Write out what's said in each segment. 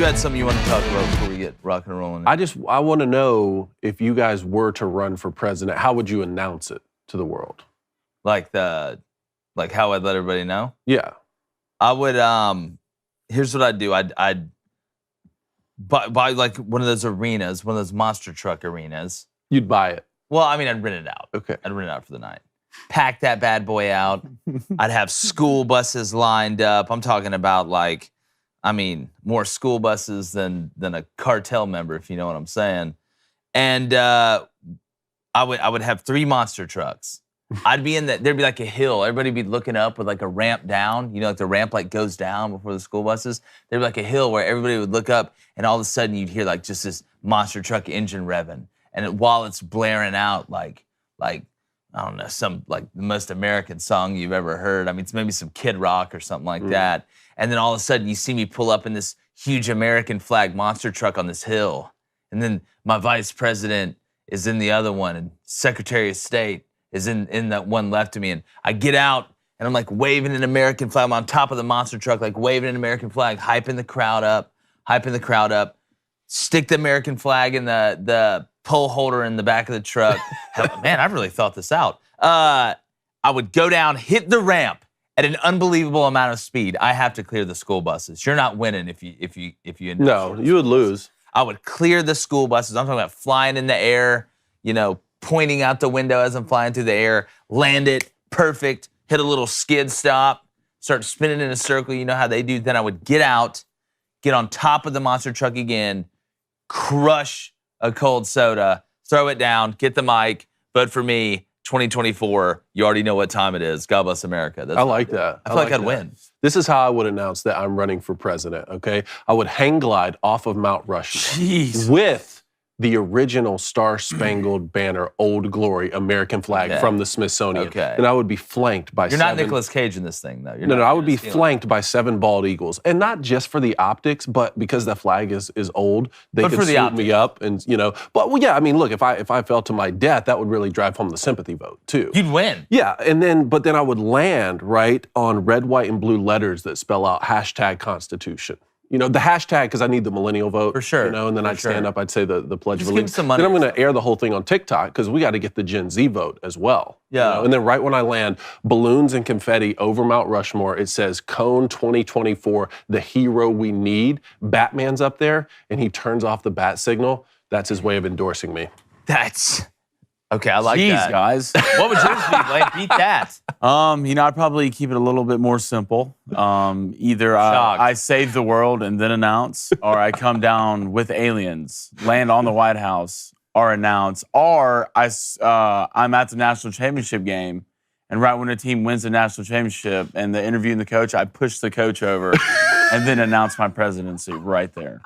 you had something you want to talk about before we get rocking and rolling. I want to know, if you guys were to run for president, how would you announce it to the world? Like how I'd let everybody know? Yeah. I would, here's what I'd do. I'd buy like one of those arenas, one of those monster truck arenas. You'd buy it? Well, I mean, I'd rent it out. Okay. I'd rent it out for the night. Pack that bad boy out. I'd have school buses lined up. I'm talking about more school buses than a cartel member, if you know what I'm saying. And I would have 3 monster trucks. I'd be in that. There'd be like a hill. Everybody'd be looking up with like a ramp down. You know, like the ramp like goes down before the school buses. There'd be like a hill where everybody would look up, and all of a sudden you'd hear like just this monster truck engine revving, and while it's blaring out like I don't know, some like the most American song you've ever heard. I mean, it's maybe some Kid Rock or something like that. And then all of a sudden you see me pull up in this huge American flag monster truck on this hill, and then my vice president is in the other one, and Secretary of State is in that one left of me, and I get out, and I'm like waving an American flag. I'm on top of the monster truck, like waving an American flag, hyping the crowd up, stick the American flag in the pole holder in the back of the truck. Man, I've really thought this out. I would go down, hit the ramp at an unbelievable amount of speed. I have to clear the school buses. You're not winning if you No, you would lose. I would clear the school buses. I'm talking about flying in the air, pointing out the window as I'm flying through the air, land it, perfect, hit a little skid stop, start spinning in a circle, you know how they do. Then I would get out, get on top of the monster truck again, crush a cold soda, throw it down, get the mic, vote for me, 2024. You already know what time it is. God bless America. I like that. I feel like I'd win. This is how I would announce that I'm running for president, okay? I would hang glide off of Mount Rushmore. Jeez. With the original Star-Spangled Banner, Old Glory, American flag from the Smithsonian. Okay. And I would be flanked by You're not Nicolas Cage in this thing, though. No, I would be flanked by 7 bald eagles. And not just for the optics, but because the flag is old, they could swoop me up and, But, well, yeah, I mean, look, if I fell to my death, that would really drive home the sympathy vote, too. You'd win. Yeah, but then I would land, right, on red, white, and blue letters that spell out #Constitution. The hashtag, because I need the millennial vote. For sure. And then I'd stand up, I'd say the Pledge of Allegiance. Some money. Then I'm going to air the whole thing on TikTok, because we got to get the Gen Z vote as well. Yeah. And then right when I land, balloons and confetti over Mount Rushmore, it says, Cone 2024, the hero we need. Batman's up there, and he turns off the bat signal. That's his way of endorsing me. Okay, I like that. Jeez, guys. What would yours be, Blake? Beat that. I'd probably keep it a little bit more simple. Either I save the world and then announce, or I come down with aliens, land on the White House, or announce, or I'm at the national championship game, and right when a team wins the national championship and the interviewing the coach, I push the coach over and then announce my presidency right there.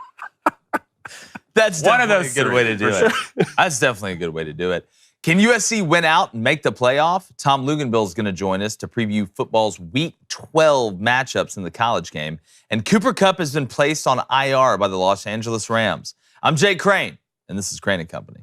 That's one of those a good way to do it. That's definitely a good way to do it. Can USC win out and make the playoff? Tom Luginbill is going to join us to preview football's Week 12 matchups in the college game. And Cooper Kupp has been placed on IR by the Los Angeles Rams. I'm Jake Crane, and this is Crane & Company.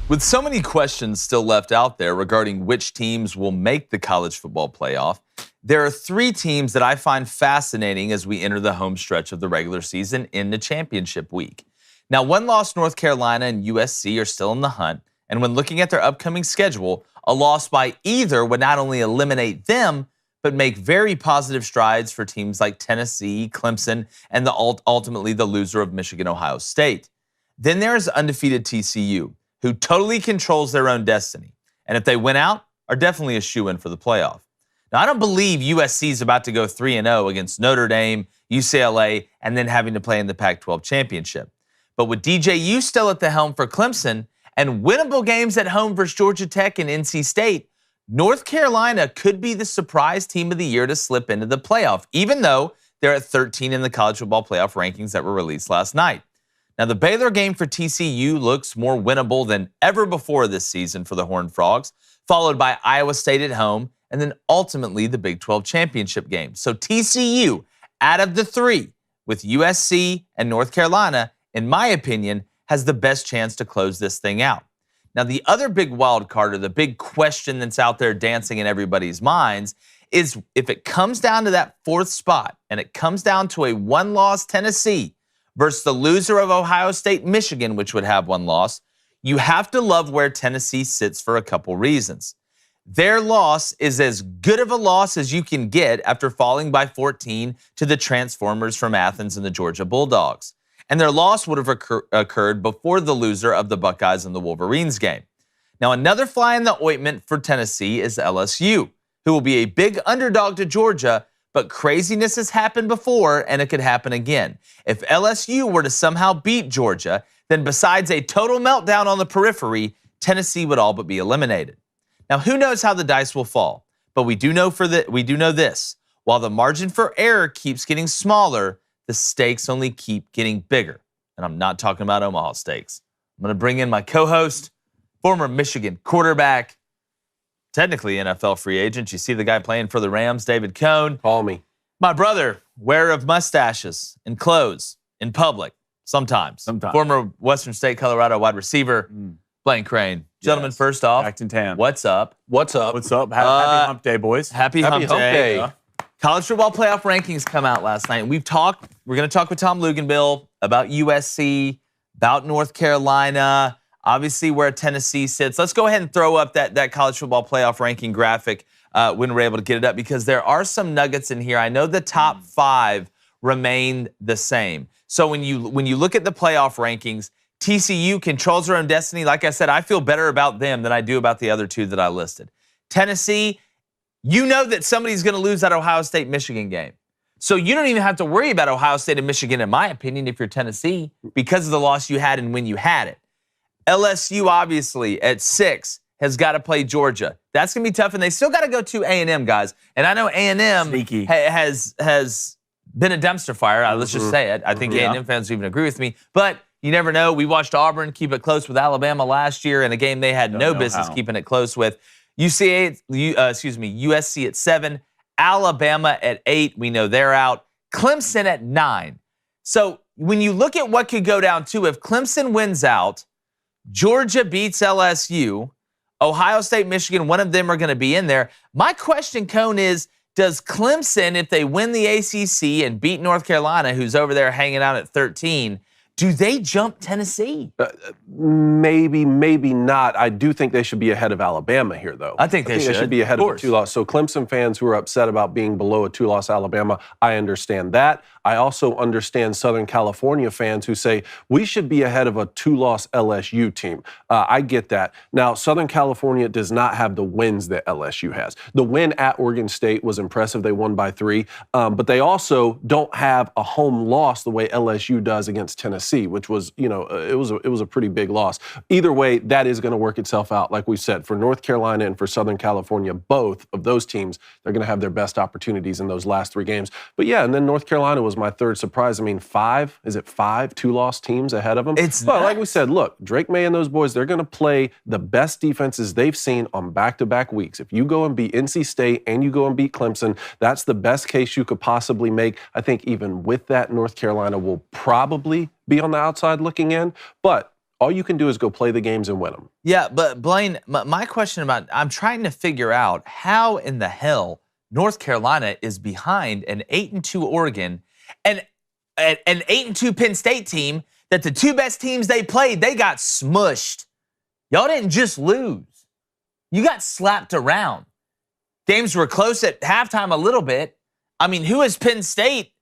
With so many questions still left out there regarding which teams will make the college football playoff, there are 3 teams that I find fascinating as we enter the home stretch of the regular season into championship week. Now, one-loss North Carolina and USC are still in the hunt, and when looking at their upcoming schedule, a loss by either would not only eliminate them, but make very positive strides for teams like Tennessee, Clemson, and ultimately the loser of Michigan, Ohio State. Then there is undefeated TCU, who totally controls their own destiny, and if they win out, are definitely a shoo-in for the playoff. Now, I don't believe USC is about to go 3-0 against Notre Dame, UCLA, and then having to play in the Pac-12 championship. But with DJU still at the helm for Clemson and winnable games at home versus Georgia Tech and NC State, North Carolina could be the surprise team of the year to slip into the playoff, even though they're at 13 in the college football playoff rankings that were released last night. Now, the Baylor game for TCU looks more winnable than ever before this season for the Horned Frogs, followed by Iowa State at home, and then ultimately the Big 12 championship game. So TCU, out of the three, with USC and North Carolina, in my opinion, has the best chance to close this thing out. Now, the other big wild card, or the big question that's out there dancing in everybody's minds, is if it comes down to that fourth spot, and it comes down to a one-loss Tennessee versus the loser of Ohio State, Michigan, which would have one loss, you have to love where Tennessee sits for a couple reasons. Their loss is as good of a loss as you can get after falling by 14 to the Transformers from Athens and the Georgia Bulldogs. And their loss would have occurred before the loser of the Buckeyes and the Wolverines game. Now, another fly in the ointment for Tennessee is LSU, who will be a big underdog to Georgia, but craziness has happened before, and it could happen again. If LSU were to somehow beat Georgia, then besides a total meltdown on the periphery, Tennessee would all but be eliminated. Now, who knows how the dice will fall, but we do know this. While the margin for error keeps getting smaller, the stakes only keep getting bigger. And I'm not talking about Omaha stakes. I'm going to bring in my co-host, former Michigan quarterback, technically NFL free agent. You see the guy playing for the Rams, David Cohn. Call me. My brother, wearer of mustaches and clothes in public, sometimes. Former Western State, Colorado wide receiver, Blaine Crane. Gentlemen, first off, Acton Tam. what's up? What's up? Happy Hump Day, boys. Happy Hump Day. College football playoff rankings come out last night. And we're going to talk with Tom Luginbill about USC, about North Carolina, obviously where Tennessee sits. Let's go ahead and throw up that college football playoff ranking graphic when we're able to get it up, because there are some nuggets in here. I know the top 5 remain the same. So when you look at the playoff rankings, TCU controls their own destiny. Like I said, I feel better about them than I do about the other two that I listed. Tennessee, you know that somebody's going to lose that Ohio State-Michigan game. So you don't even have to worry about Ohio State and Michigan, in my opinion, if you're Tennessee, because of the loss you had and when you had it. LSU, obviously, at 6, has got to play Georgia. That's going to be tough, and they still got to go to A&M, guys. And I know A&M has been a dumpster fire. Let's just say it. I think A&M fans even agree with me. But you never know. We watched Auburn keep it close with Alabama last year in a game they had no business keeping it close with. USC at 7, Alabama at 8. We know they're out. Clemson at 9. So when you look at what could go down too, if Clemson wins out, Georgia beats LSU, Ohio State, Michigan, one of them are going to be in there. My question, Cone, is does Clemson, if they win the ACC and beat North Carolina, who's over there hanging out at 13, do they jump Tennessee? Maybe, maybe not. I do think they should be ahead of Alabama here, though. I think they should be ahead of a 2-loss. So Clemson fans who are upset about being below a 2-loss Alabama, I understand that. I also understand Southern California fans who say we should be ahead of a 2-loss LSU team. I get that. Now, Southern California does not have the wins that LSU has. The win at Oregon State was impressive. They won by 3. But they also don't have a home loss the way LSU does against Tennessee, which was, it was a pretty big loss. Either way, that is going to work itself out. Like we said, for North Carolina and for Southern California, both of those teams, they're going to have their best opportunities in those last 3 games. But yeah, and then North Carolina was my third surprise. I mean, 5 2-loss teams ahead of them? Well, like we said, look, Drake May and those boys, they're going to play the best defenses they've seen on back-to-back weeks. If you go and beat NC State and you go and beat Clemson, that's the best case you could possibly make. I think even with that, North Carolina will probably be on the outside looking in, but all you can do is go play the games and win them. Yeah, but Blaine, my question I'm trying to figure out how in the hell North Carolina is behind an 8-2 Oregon and an 8-2 Penn State team that the 2 best teams they played, they got smushed. Y'all didn't just lose. You got slapped around. Games were close at halftime a little bit. I mean, who has Penn State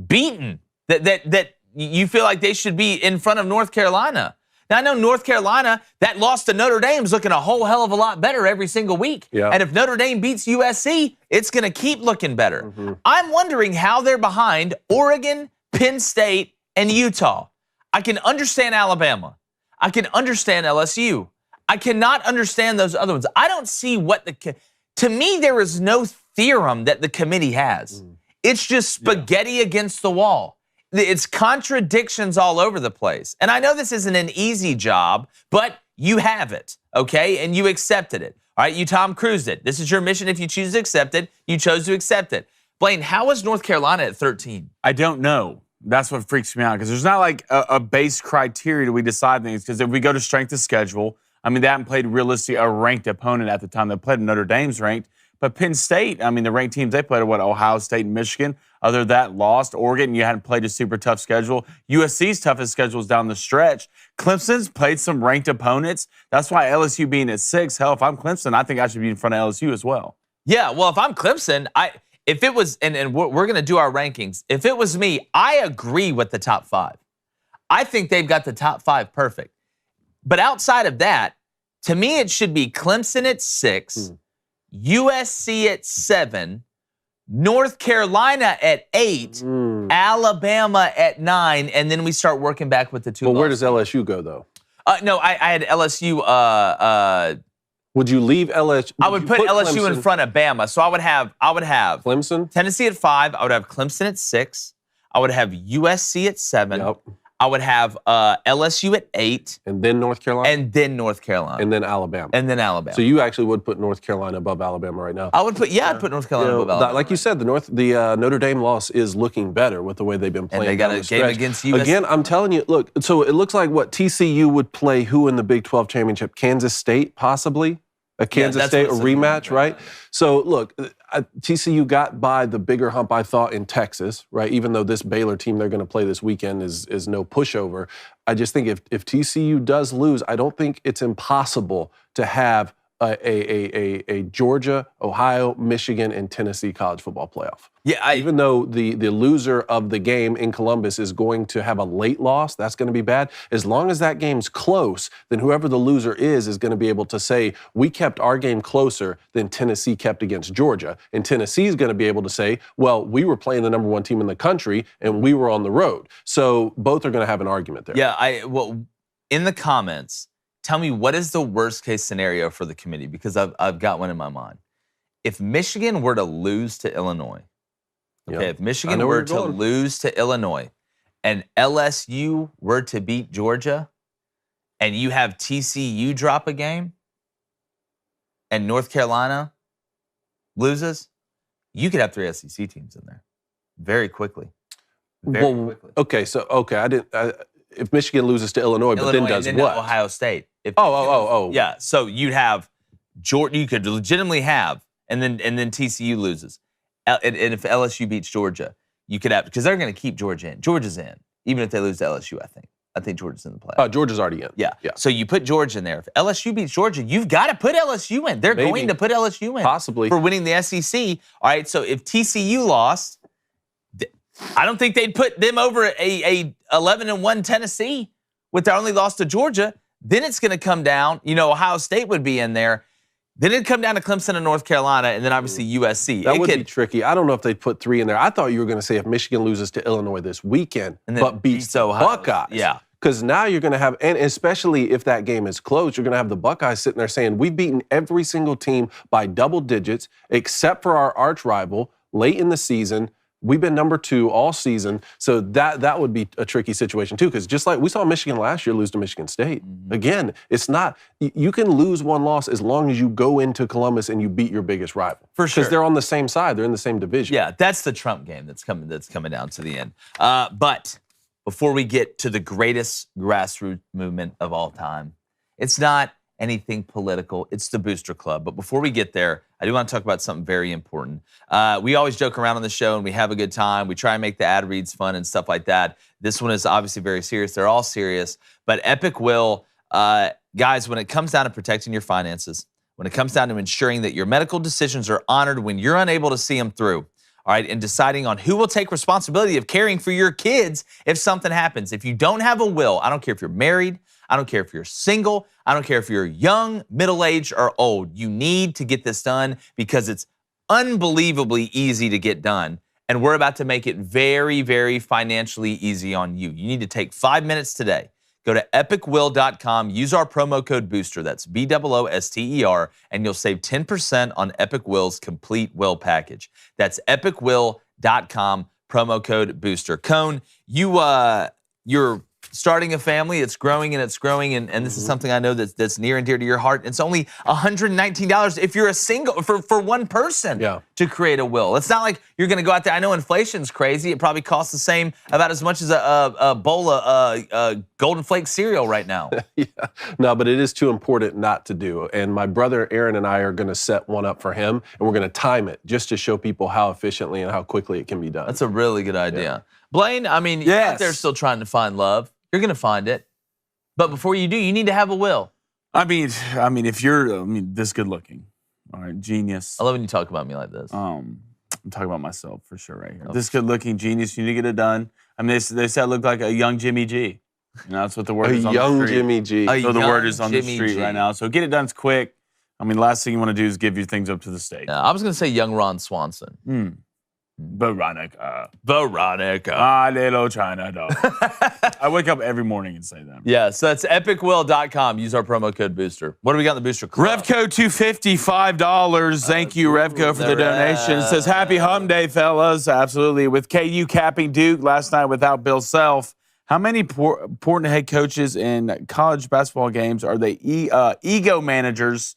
beaten that you feel like they should be in front of North Carolina? Now, I know North Carolina, that loss to Notre Dame is looking a whole hell of a lot better every single week. Yeah. And if Notre Dame beats USC, it's going to keep looking better. Mm-hmm. I'm wondering how they're behind Oregon, Penn State, and Utah. I can understand Alabama. I can understand LSU. I cannot understand those other ones. I don't see what to me, there is no theorem that the committee has. It's just spaghetti against the wall. it's contradictions all over the place. And I know this isn't an easy job, but you have it, okay? And you accepted it. All right, you Tom Cruised it. This is your mission. If you choose to accept it, you chose to accept it. Blaine, how is North Carolina at 13? I don't know. That's what freaks me out, because there's not like a base criteria that we decide things. Because if we go to strength of schedule, I mean, they haven't played realistically a ranked opponent at the time they played. Notre Dame's ranked. But Penn State, I mean, the ranked teams they played are what, Ohio State and Michigan. Other than that, lost. Oregon, you hadn't played a super tough schedule. USC's toughest schedule is down the stretch. Clemson's played some ranked opponents. That's why LSU being at 6, hell, if I'm Clemson, I think I should be in front of LSU as well. Yeah, well, if I'm Clemson, if it was, and we're going to do our rankings. If it was me, I agree with the top 5. I think they've got the top 5 perfect. But outside of that, to me, it should be Clemson at 6, USC at 7, North Carolina at 8, Alabama at 9, and then we start working back with the 2. Well, where does LSU go, though? No, I had LSU. Would you leave LSU? I would put LSU Clemson in front of Bama. So I would have Clemson, Tennessee at 5. I would have Clemson at 6. I would have USC at 7. Yep. I would have LSU at 8. And then North Carolina? And then North Carolina. And then Alabama. And then Alabama. So you actually would put North Carolina above Alabama right now? I'd put North Carolina above Alabama. Like you said, the Notre Dame loss is looking better with the way they've been playing. And they got a game against USC. Again, I'm telling you, look, so it looks like what TCU would play who in the Big 12 championship? Kansas State, possibly? A Kansas State, a rematch, right? So, look, TCU got by the bigger hump, I thought, in Texas, right? Even though this Baylor team they're going to play this weekend is no pushover. I just think if TCU does lose, I don't think it's impossible to have a Georgia, Ohio, Michigan, and Tennessee college football playoff. Yeah, even though the loser of the game in Columbus is going to have a late loss, that's going to be bad. As long as that game's close, then whoever the loser is going to be able to say, we kept our game closer than Tennessee kept against Georgia. And Tennessee's going to be able to say, well, we were playing the number 1 team in the country and we were on the road. So both are going to have an argument there. Yeah, well, in the comments, tell me what is the worst case scenario for the committee, because I've got one in my mind. If Michigan were to lose to Illinois, okay, if Michigan were to lose to Illinois and LSU were to beat Georgia and you have TCU drop a game and North Carolina loses, you could have 3 SEC teams in there very quickly. Very quickly. Okay, if Michigan loses to Illinois, but then does and then what? Ohio State. Yeah, so you'd have Georgia, you could legitimately have, and then TCU loses. And if LSU beats Georgia, you could have, because they're going to keep Georgia in. Georgia's in, even if they lose to LSU, I think. I think Georgia's in the playoff. Georgia's already in. Yeah. So you put Georgia in there. If LSU beats Georgia, you've got to put LSU in. They're going to put LSU in. Possibly. For winning the SEC. All right, so if TCU lost, I don't think they'd put them over a 11-1 Tennessee with their only loss to Georgia. Then it's going to come down, Ohio State would be in there. Then it'd come down to Clemson and North Carolina, and then obviously USC. That would be tricky. I don't know if they'd put 3 in there. I thought you were going to say if Michigan loses to Illinois this weekend, but beats the Buckeyes. Yeah. Because now you're going to have, and especially if that game is close, you're going to have the Buckeyes sitting there saying, we've beaten every single team by double digits, except for our arch rival late in the season. We've been number 2 all season, so that would be a tricky situation too, because just like we saw Michigan last year lose to Michigan State. Again, it's not, you can lose 1 loss as long as you go into Columbus and you beat your biggest rival. For sure. Because they're on the same side, they're in the same division. Yeah, that's the Trump game that's coming down to the end. But before we get to the greatest grassroots movement of all time, it's not anything political. It's the Booster Club. But before we get there, I do want to talk about something very important. We always joke around on the show and we have a good time. We try and make the ad reads fun and stuff like that. This one is obviously very serious. They're all serious. But Epic will, guys, when it comes down to protecting your finances, when it comes down to ensuring that your medical decisions are honored when you're unable to see them through, all right, and deciding on who will take responsibility of caring for your kids if something happens. If you don't have a will, I don't care if you're married, I don't care if you're single, I don't care if you're young, middle-aged, or old. You need to get this done because it's unbelievably easy to get done. And we're about to make it very, very financially easy on you. You need to take 5 minutes today. Go to epicwill.com, use our promo code BOOSTER, that's BOOSTER, and you'll save 10% on Epic Will's complete will package. That's epicwill.com, promo code Booster. Cone, you're starting a family. It's growing and it's growing, and this is something I know that's near and dear to your heart. It's only $119 if you're a single for one person to create a will. It's not like you're going to go out there. I know inflation's crazy. It probably costs the same, about as much as a bowl of Golden Flake cereal right now. No, but it is too important not to do. And my brother Aaron and I are going to set one up for him, and we're going to time it just to show people how efficiently and how quickly it can be done. That's a really good idea. Blaine, I mean, you're out there still trying to find love. You're going to find it. But before you do, you need to have a will. I mean, if you're this good looking, all right, genius. I love when you talk about me like this. I'm talking about myself for sure right here. This good looking genius, you need to get it done. I mean, they said I look like a young Jimmy G. That's what the word is on the street. A young Jimmy G. So the word is on the street right now. So get it done quick. I mean, last thing you want to do is give your things up to the state. I was going to say young Ron Swanson. Veronica. Veronica. Little China dog. I wake up every morning and say that. Yeah, so that's epicwill.com. Use our promo code Booster. What do we got in the Booster Club? Revco $250, $5. Thank you, Revco, for the donation. It says, happy hum day, fellas. Absolutely. With KU capping Duke last night without Bill Self, how many important head coaches in college basketball games are they ego managers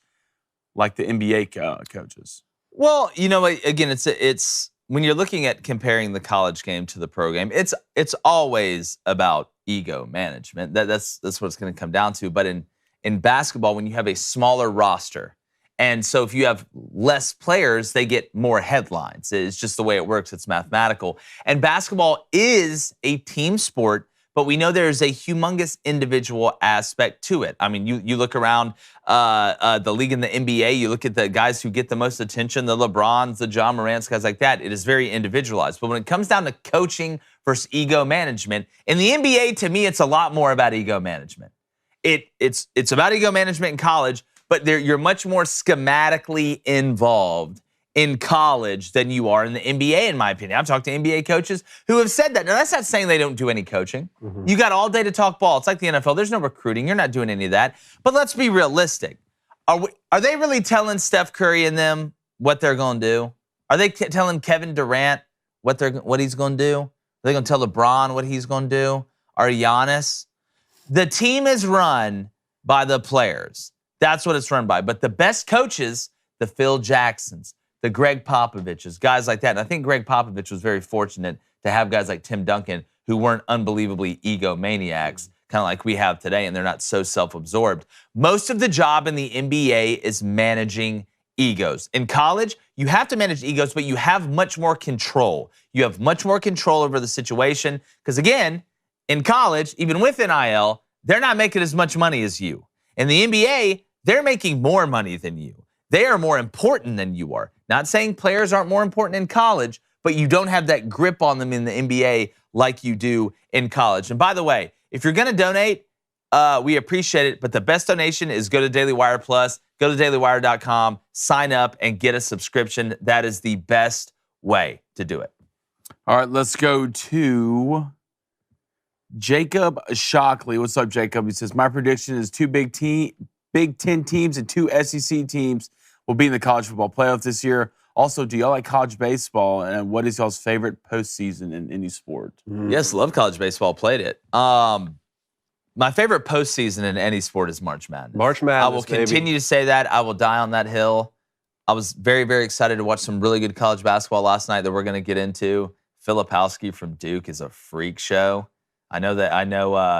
like the NBA coaches? Well, again, it's when you're looking at comparing the college game to the pro game, it's always about ego management. That's what it's going to come down to. But in basketball, when you have a smaller roster, and so if you have less players, they get more headlines. It's just the way it works. It's mathematical. And basketball is a team sport, but we know there's a humongous individual aspect to it. I mean, you look around the league in the NBA, you look at the guys who get the most attention, the LeBrons, the John Morants, guys like that. It is very individualized. But when it comes down to coaching versus ego management, in the NBA, to me, it's a lot more about ego management. It's about ego management in college, but you're much more schematically involved in college than you are in the NBA, in my opinion. I've talked to NBA coaches who have said that. Now, that's not saying they don't do any coaching. You got all day to talk ball. It's like the NFL. There's no recruiting. You're not doing any of that. But let's be realistic. Are they really telling Steph Curry and them what they're going to do? Are they telling Kevin Durant what he's going to do? Are they going to tell LeBron what he's going to do? Or Giannis? The team is run by the players. That's what it's run by. But the best coaches, the Phil Jacksons, the Greg Popoviches, guys like that. And I think Greg Popovich was very fortunate to have guys like Tim Duncan who weren't unbelievably egomaniacs, kind of like we have today, and they're not so self-absorbed. Most of the job in the NBA is managing egos. In college, you have to manage egos, but you have much more control. You have much more control over the situation because, again, in college, even with NIL, they're not making as much money as you. In the NBA, they're making more money than you. They are more important than you are. Not saying players aren't more important in college, but you don't have that grip on them in the NBA like you do in college. And by the way, if you're going to donate, we appreciate it, but the best donation is go to Daily Wire Plus, go to dailywire.com, sign up, and get a subscription. That is the best way to do it. All right, let's go to Jacob Shockley. What's up, Jacob? He says, my prediction is 2 Big Ten teams and 2 SEC teams will be in the college football playoff this year. Also, do y'all like college baseball? And what is y'all's favorite postseason in any sport? Yes, love college baseball. Played it. My favorite postseason in any sport is March Madness. March Madness, I will continue to say that. I will die on that hill. I was very, very excited to watch some really good college basketball last night that we're going to get into. Filipowski from Duke is a freak show. I know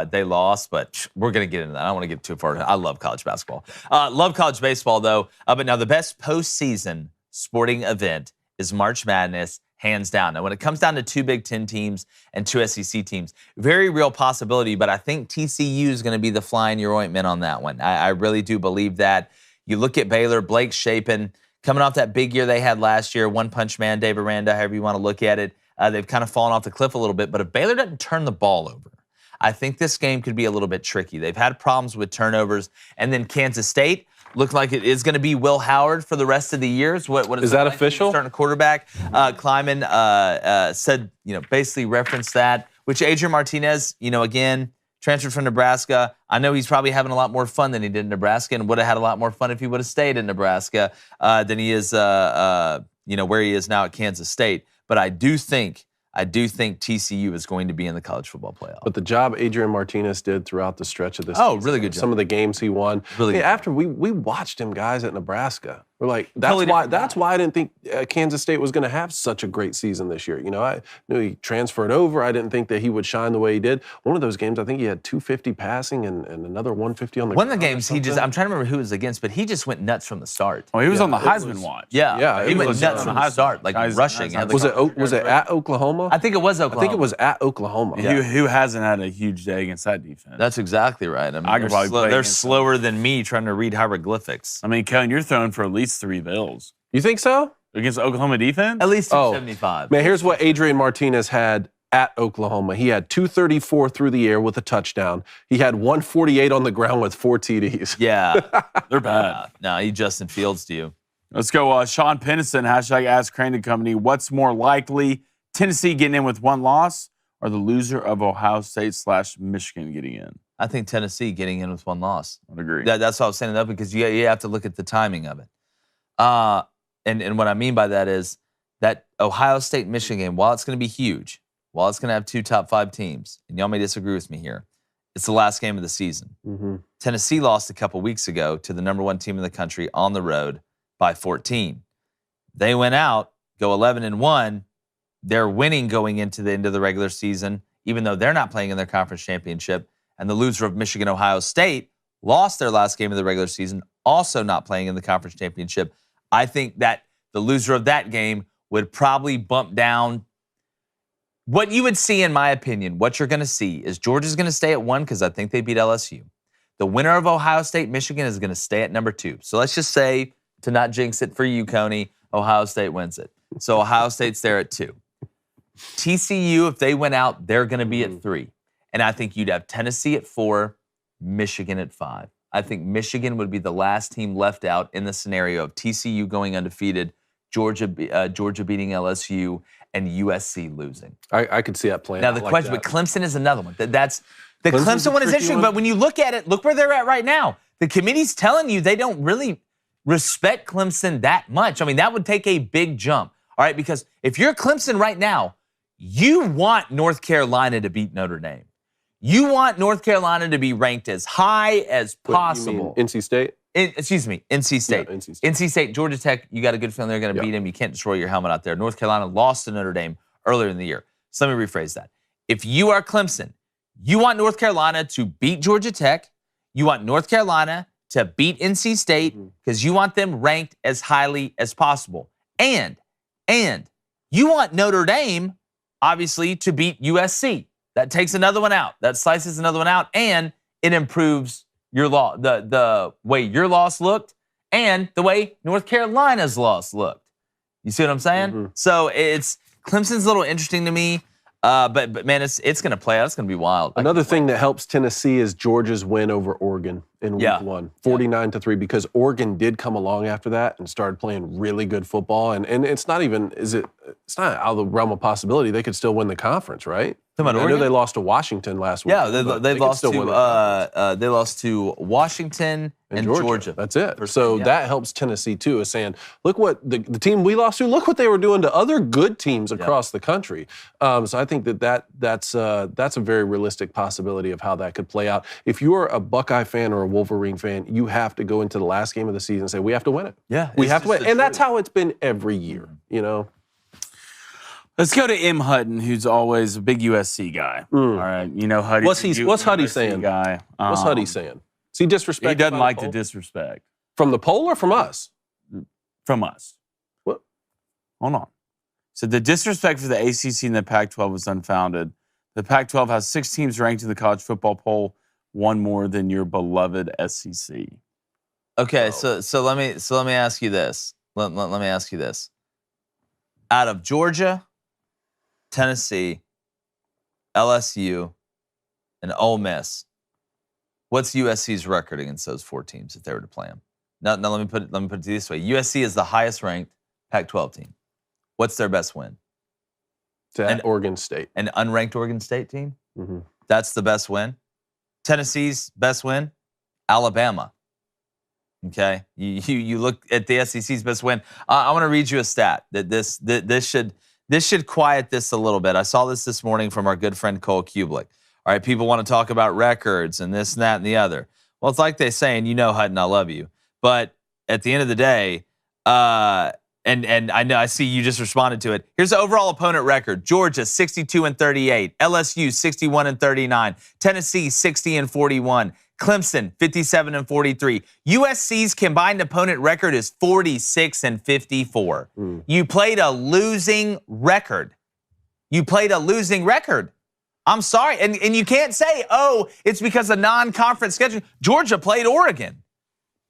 they lost, but we're going to get into that. I don't want to get too far. I love college basketball. Love college baseball, though. But now the best postseason sporting event is March Madness, hands down. Now, when it comes down to 2 Big Ten teams and 2 SEC teams, very real possibility, but I think TCU is going to be the fly in your ointment on that one. I really do believe that. You look at Baylor, Blake Shapen, coming off that big year they had last year, One Punch Man, Dave Aranda, however you want to look at it. They've kind of fallen off the cliff a little bit, but if Baylor doesn't turn the ball over, I think this game could be a little bit tricky. They've had problems with turnovers, and then Kansas State looked like it is going to be Will Howard for the rest of the years. What is that official? Starting quarterback. Kleiman said, basically referenced that, which Adrian Martinez, again, transferred from Nebraska. I know he's probably having a lot more fun than he did in Nebraska and would have had a lot more fun if he would have stayed in Nebraska than he is, where he is now at Kansas State. But I do think I do think TCU is going to be in the college football playoff. But the job Adrian Martinez did throughout the stretch of this Oh, season, really good job. Some of the games he won. Really good after we watched him, guys, at Nebraska. We're like, Totally that's why I didn't think Kansas State was going to have such a great season this year. You know, I knew he transferred over. I didn't think that he would shine the way he did. One of those games, I think he had 250 passing and another 150 on the ground. One of the games, I'm trying to remember who it was against, but he just went nuts from the start. Oh, he was on the Heisman watch. Yeah, he went was nuts from the start, like rushing. Was it at Oklahoma? I think it was Oklahoma. I think it was at Oklahoma. Who hasn't had a huge day against that defense? That's exactly right. I mean, they're slower than me trying to read hieroglyphics. I mean, Kellen, you're throwing for at least 3 bills. You think so? Against Oklahoma defense? At least 275. Man, here's what Adrian Martinez had at Oklahoma. He had 234 through the air with a touchdown. He had 148 on the ground with 4 TDs. Yeah. They're bad. No, he Justin Fields to you. Let's go. Sean Pennison, #Ask Crandon Company. What's more likely, Tennessee getting in with 1 loss or the loser of Ohio State / Michigan getting in? I think Tennessee getting in with 1 loss. I'd agree. That's what I was saying, though, because you have to look at the timing of it. And what I mean by that is that Ohio State-Michigan game, while it's going to be huge, while it's going to have 2 top 5 teams, and y'all may disagree with me here, it's the last game of the season. Mm-hmm. Tennessee lost a couple weeks ago to the number 1 team in the country on the road by 14. They went out, go 11-1. They're winning going into the end of the regular season, even though they're not playing in their conference championship. And the loser of Michigan-Ohio State lost their last game of the regular season, also not playing in the conference championship. I think that the loser of that game would probably bump down. What you would see, in my opinion, what you're going to see is Georgia's going to stay at 1 because I think they beat LSU. The winner of Ohio State-Michigan is going to stay at number 2. So let's just say, to not jinx it for you, Coney, Ohio State wins it. So Ohio State's there at 2. TCU, if they went out, they're going to be at 3. And I think you'd have Tennessee at 4, Michigan at 5. I think Michigan would be the last team left out in the scenario of TCU going undefeated, Georgia beating LSU, and USC losing. I could see that playing. Now the question, but Clemson is another one. That's the Clemson one is interesting, but when you look at it, look where they're at right now. The committee's telling you they don't really respect Clemson that much. I mean, that would take a big jump. All right, because if you're Clemson right now, you want North Carolina to beat Notre Dame. You want North Carolina to be ranked as high as possible. You mean NC State? NC State. Yeah, NC State. NC State, Georgia Tech, you got a good feeling they're going to beat them. You can't destroy your helmet out there. North Carolina lost to Notre Dame earlier in the year. So let me rephrase that. If you are Clemson, you want North Carolina to beat Georgia Tech. You want North Carolina to beat NC State because you want them ranked as highly as possible. And you want Notre Dame, obviously, to beat USC. That takes another one out. That slices another one out, and it improves your the way your loss looked and the way North Carolina's loss looked. You see what I'm saying? Mm-hmm. So Clemson's a little interesting to me, but man, it's going to play out. It's going to be wild. Another thing that helps Tennessee is Georgia's win over Oregon in week 1, 49-3, because Oregon did come along after that and started playing really good football. And it's not even it's not out of the realm of possibility. They could still win the conference, right? I know they lost to Washington last week. Yeah, they lost to Washington and Georgia. That's it. So that helps Tennessee too, is saying, look what the team we lost to, look what they were doing to other good teams across the country. So I think that's a very realistic possibility of how that could play out. If you're a Buckeye fan or a Wolverine fan, you have to go into the last game of the season and say, we have to win it. Yeah, we have to win. And that's how it's been every year, you know? Let's go to M. Hutton, who's always a big USC guy. All right, you know Huddy. What's Huddy saying? Guy. What's Huddy saying? Is he disrespecting? He doesn't like the disrespect. From the poll or from us? From us. What? Hold on. So the disrespect for the ACC and the Pac-12 was unfounded. The Pac-12 has 6 teams ranked in the college football poll, 1 more than your beloved SEC. Okay, so let me ask you this. Let me ask you this. Out of Georgia, Tennessee, LSU, and Ole Miss, what's USC's record against those 4 teams if they were to play them? Now let me put it this way. USC is the highest ranked Pac-12 team. What's their best win? At Oregon State. An unranked Oregon State team? Mm-hmm. That's the best win. Tennessee's best win? Alabama. Okay? You look at the SEC's best win. I want to read you a stat that this should this should quiet this a little bit. I saw this morning from our good friend Cole Kublik. All right, people want to talk about records and this and that and the other. Well, it's like they say, and you know, Hutton, I love you. But at the end of the day, and I know I see you just responded to it. Here's the overall opponent record: Georgia 62-38, LSU 61-39, Tennessee 60-41, Clemson 57-43. USC's combined opponent record is 46-54. You played a losing record. I'm sorry, and you can't say, oh, it's because of non-conference scheduling. Georgia played Oregon.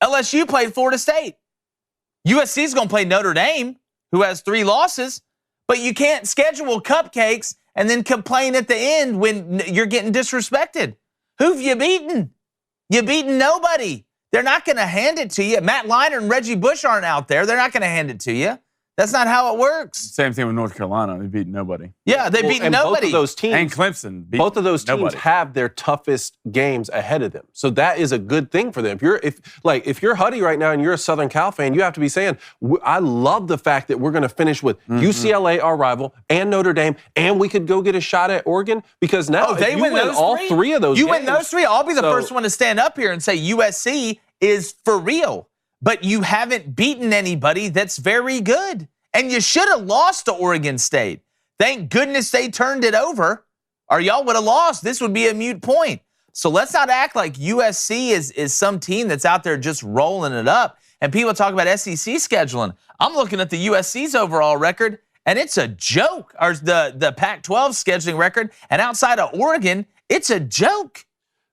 LSU played Florida State. USC's going to play Notre Dame, who has 3 losses, but you can't schedule cupcakes and then complain at the end when you're getting disrespected. Who've you beaten? You beaten nobody. They're not going to hand it to you. Matt Leinart and Reggie Bush aren't out there. They're not going to hand it to you. That's not how it works. Same thing with North Carolina. They beat nobody. Yeah, they beat nobody. Both of those teams, and Clemson beat both of those teams nobody. have their toughest games ahead of them. So that is a good thing for them. If you're Huddy right now and you're a Southern Cal fan, you have to be saying, I love the fact that we're going to finish with UCLA, our rival, and Notre Dame, and we could go get a shot at Oregon, because now if you win all 3 of those games. You win those 3, I'll be the first one to stand up here and say USC is for real. But you haven't beaten anybody that's very good. And you should have lost to Oregon State. Thank goodness they turned it over, or y'all would have lost. This would be a moot point. So let's not act like USC is some team that's out there just rolling it up. And people talk about SEC scheduling. I'm looking at the USC's overall record, and it's a joke. Or the Pac-12 scheduling record, and outside of Oregon, it's a joke.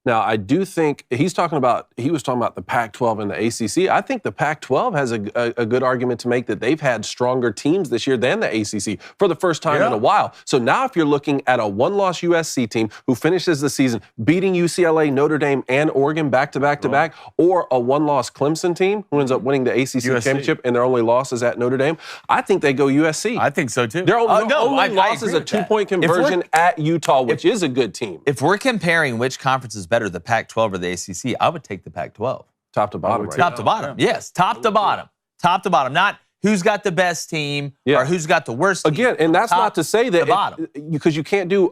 Now, I do think he was talking about the Pac-12 and the ACC. I think the Pac-12 has a good argument to make that they've had stronger teams this year than the ACC for the first time in a while. So now if you're looking at a 1-loss USC team who finishes the season beating UCLA, Notre Dame, and Oregon back-to-back, or a 1-loss Clemson team who ends up winning the ACC championship and their only loss is at Notre Dame, I think they go USC. I think so, too. Their only loss is a 2-point conversion at Utah, which is a good team. If we're comparing which conference is better, the Pac-12 or the ACC, I would take the Pac-12. Top to bottom, right? Top to bottom, yes. Top to bottom. Top to bottom. Not who's got the best team or who's got the worst team. Again, and that's not to say that because you can't do,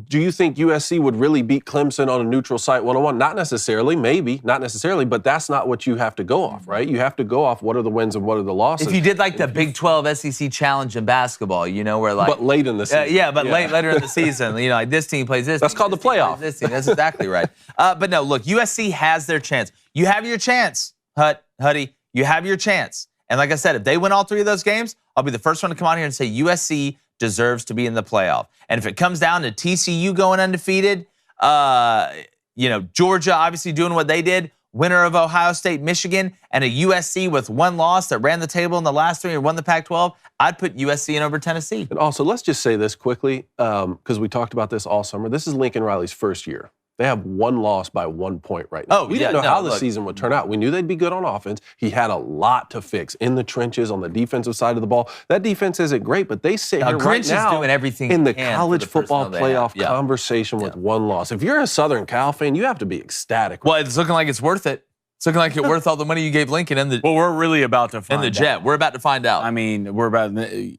do you think USC would really beat Clemson on a neutral site 1-on-1? Not necessarily, maybe, not necessarily, but that's not what you have to go off, right? You have to go off what are the wins and what are the losses. If you did like the Big 12 SEC Challenge in basketball, where like... But late in the season. Later in the season, like this team plays this. That's called the playoff. This team. That's exactly right. But no, look, USC has their chance. You have your chance, Huddy. You have your chance. And like I said, if they win all 3 of those games, I'll be the first one to come on here and say USC deserves to be in the playoff. And if it comes down to TCU going undefeated, Georgia obviously doing what they did, winner of Ohio State, Michigan, and a USC with 1 loss that ran the table in the last 3 and won the Pac-12, I'd put USC in over Tennessee. And also, let's just say this quickly, because we talked about this all summer. This is Lincoln Riley's first year. They have 1 loss by 1 point right now. We didn't know how the season would turn out. We knew they'd be good on offense. He had a lot to fix in the trenches on the defensive side of the ball. That defense isn't great, but they sit here right now doing everything in the college football playoff conversation with 1 loss. If you're a Southern Cal fan, you have to be ecstatic. Well, it's looking like it's worth it. It's looking like it's worth all the money you gave Lincoln in the. Well, we're really about to find out. In the jet. We're about to find out. I mean,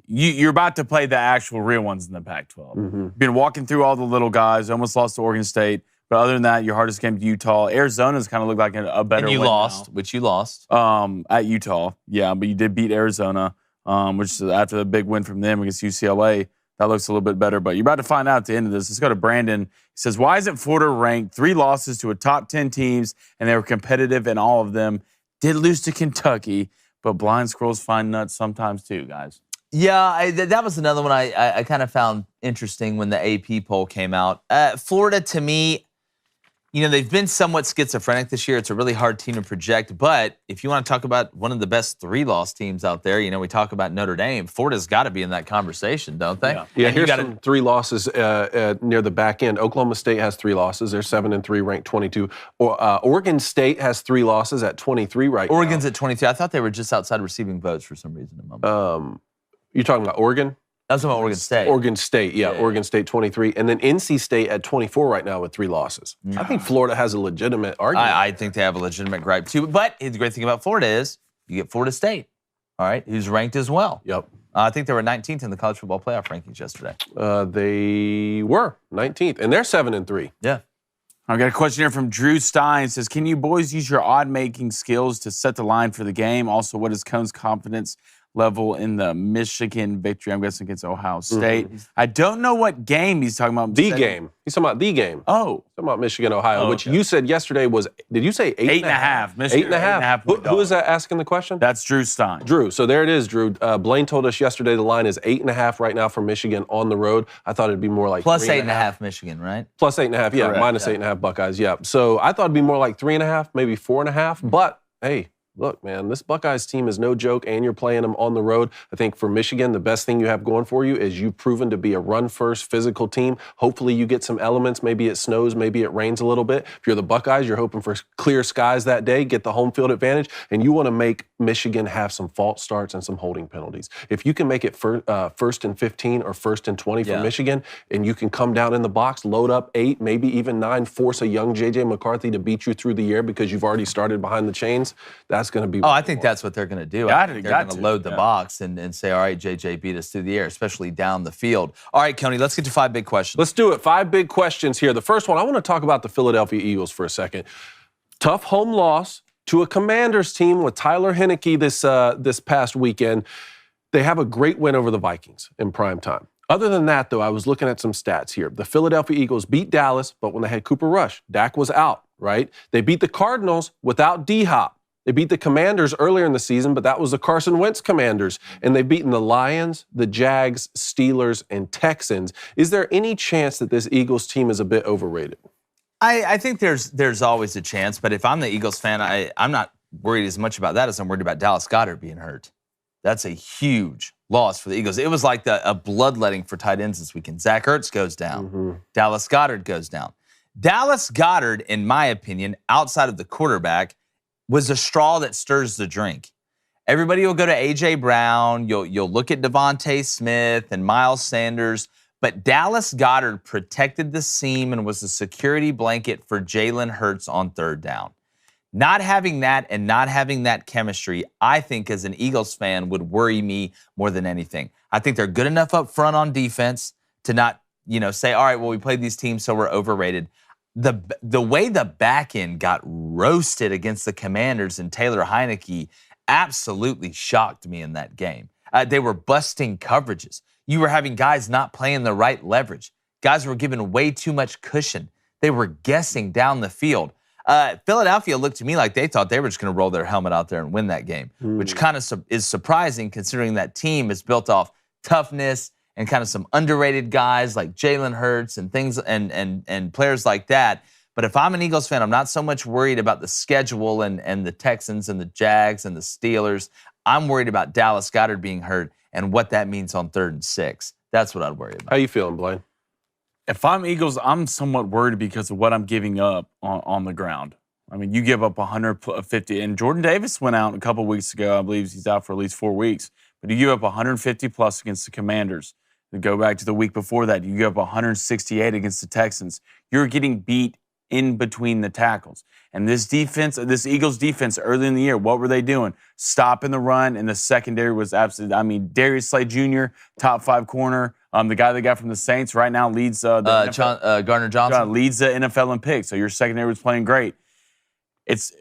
you're about to play the actual real ones in the Pac-12. Been walking through all the little guys. Almost lost to Oregon State. But other than that, your hardest game to Utah. Arizona's kind of looked like a better. And you lost, which you lost. At Utah, yeah, but you did beat Arizona, which is after the big win from them against UCLA. That looks a little bit better. But you're about to find out at the end of this. Let's go to Brandon. He says, why isn't Florida ranked? 3 losses to a top 10 teams, and they were competitive in all of them. Did lose to Kentucky, but blind squirrels find nuts sometimes too, guys. Yeah, that was another one I kind of found interesting when the AP poll came out. Florida, to me, they've been somewhat schizophrenic this year. It's a really hard team to project. But if you want to talk about one of the best 3-loss teams out there, we talk about Notre Dame. Florida's got to be in that conversation, don't they? Yeah, here's some 3 losses near the back end. Oklahoma State has 3 losses. They're 7-3, ranked 22. Oregon State has 3 losses at 23 right now. Oregon's at 22. I thought they were just outside receiving votes for some reason. You're talking about Oregon? I was talking about Oregon State. Oregon State, yeah. Oregon State 23. And then NC State at 24 right now with 3 losses. I think Florida has a legitimate argument. I think they have a legitimate gripe too. But the great thing about Florida is you get Florida State, all right, who's ranked as well. Yep. I think they were 19th in the college football playoff rankings yesterday. They were 19th, and they're 7-3. Yeah. I got a question here from Drew Stein. It says, can you boys use your odd-making skills to set the line for the game? Also, what is Cone's confidence level in the Michigan victory? I'm guessing against Ohio State. I don't know what game he's talking about. The game. He's talking about the game. Oh. He's talking about Michigan, Ohio, which you said yesterday was, did you say 8.5? Michigan, 8.5. Who is that asking the question? That's Drew Stein. Drew. So there it is, Drew. Blaine told us yesterday the line is 8.5 right now for Michigan on the road. I thought it'd be more like plus 8.5 Michigan, right? Plus 8.5, yeah. Correct, Minus 8.5 Buckeyes, yeah. So I thought it'd be more like 3.5, maybe 4.5. But hey, look, man, this Buckeyes team is no joke, and you're playing them on the road. I think for Michigan, the best thing you have going for you is you've proven to be a run-first physical team. Hopefully you get some elements. Maybe it snows, maybe it rains a little bit. If you're the Buckeyes, you're hoping for clear skies that day, get the home field advantage, and you want to make Michigan have some false starts and some holding penalties. If you can make it first and 15 or first and 20 for Michigan, and you can come down in the box, load up 8, maybe even 9, force a young J.J. McCarthy to beat you through the air because you've already started behind the chains, that's going to be... Oh, I think that's what they're going to do. I think they're going to load the box and say, all right, JJ, beat us through the air, especially down the field. All right, Coney, let's get to 5 big questions. Let's do it. 5 big questions here. The first one, I want to talk about the Philadelphia Eagles for a second. Tough home loss to a Commanders team with Tyler Heineke this past weekend. They have a great win over the Vikings in prime time. Other than that, though, I was looking at some stats here. The Philadelphia Eagles beat Dallas, but when they had Cooper Rush, Dak was out, right? They beat the Cardinals without D-Hop. They beat the Commanders earlier in the season, but that was the Carson Wentz Commanders. And they've beaten the Lions, the Jags, Steelers, and Texans. Is there any chance that this Eagles team is a bit overrated? I think there's always a chance, but if I'm the Eagles fan, I'm not worried as much about that as I'm worried about Dallas Goedert being hurt. That's a huge loss for the Eagles. It was like a bloodletting for tight ends this weekend. Zach Ertz goes down. Dallas Goedert goes down. Dallas Goedert, in my opinion, outside of the quarterback, was the straw that stirs the drink. Everybody will go to A.J. Brown. You'll look at Devontae Smith and Miles Sanders. But Dallas Goedert protected the seam and was a security blanket for Jalen Hurts on third down. Not having that and not having that chemistry, I think as an Eagles fan, would worry me more than anything. I think they're good enough up front on defense to not, say, all right, well, we played these teams, so we're overrated. The way the back end got roasted against the Commanders and Taylor Heineke absolutely shocked me in that game. They were busting coverages. You were having guys not playing the right leverage. Guys were given way too much cushion. They were guessing down the field. Philadelphia looked to me like they thought they were just going to roll their helmet out there and win that game, which kind of is surprising considering that team is built off toughness and kind of some underrated guys like Jalen Hurts and things and players like that. But if I'm an Eagles fan, I'm not so much worried about the schedule and the Texans and the Jags and the Steelers. I'm worried about Dallas Goedert being hurt and what that means on 3rd and 6. That's what I'd worry about. How you feeling, Blaine? If I'm Eagles, I'm somewhat worried because of what I'm giving up on the ground. I mean, you give up 150, and Jordan Davis went out a couple weeks ago. I believe he's out for at least 4 weeks. But you give up 150 plus against the Commanders. To go back to the week before that, you give up 168 against the Texans. You're getting beat in between the tackles. And this defense, this Eagles defense early in the year, what were they doing? Stopping the run, and the secondary was absolutely, Darius Slay Jr., top 5 corner. The guy they got from the Saints right now leads Gardner Johnson leads the NFL in picks. So your secondary was playing great.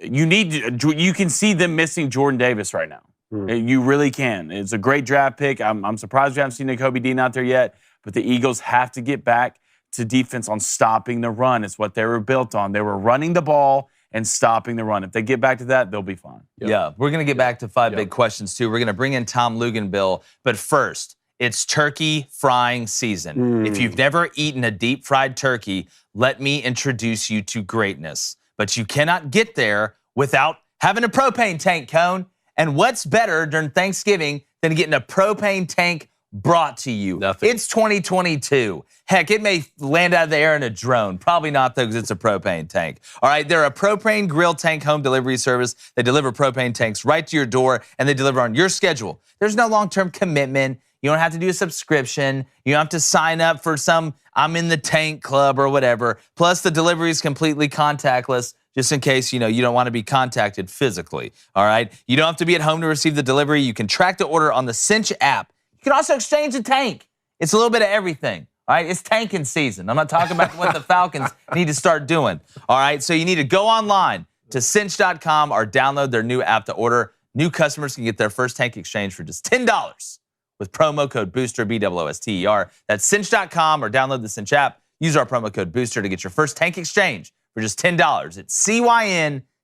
You can see them missing Jordan Davis right now. You really can. It's a great draft pick. I'm surprised we haven't seen Nakobe Dean out there yet, but the Eagles have to get back to defense on stopping the run. It's what they were built on. They were running the ball and stopping the run. If they get back to that, they'll be fine. Yep. Yeah, we're going to get back to 5 big questions, too. We're going to bring in Tom Luginbill. But first, it's turkey frying season. If you've never eaten a deep-fried turkey, let me introduce you to greatness. But you cannot get there without having a propane tank, Cone. And what's better during Thanksgiving than getting a propane tank brought to you? Nothing. It's 2022. Heck, it may land out of the air in a drone. Probably not, though, because it's a propane tank. All right, they're a propane grill tank home delivery service. They deliver propane tanks right to your door, and they deliver on your schedule. There's no long-term commitment. You don't have to do a subscription. You don't have to sign up for some I'm in the tank club or whatever. Plus, the delivery is completely contactless, just in case, you don't want to be contacted physically, all right? You don't have to be at home to receive the delivery. You can track the order on the Cinch app. You can also exchange a tank. It's a little bit of everything. All right, it's tanking season. I'm not talking about what the Falcons need to start doing. All right, so you need to go online to cinch.com or download their new app to order. New customers can get their first tank exchange for just $10 with promo code BOOSTER, BOOSTER. That's cinch.com or download the Cinch app. Use our promo code BOOSTER to get your first tank exchange for just $10. It's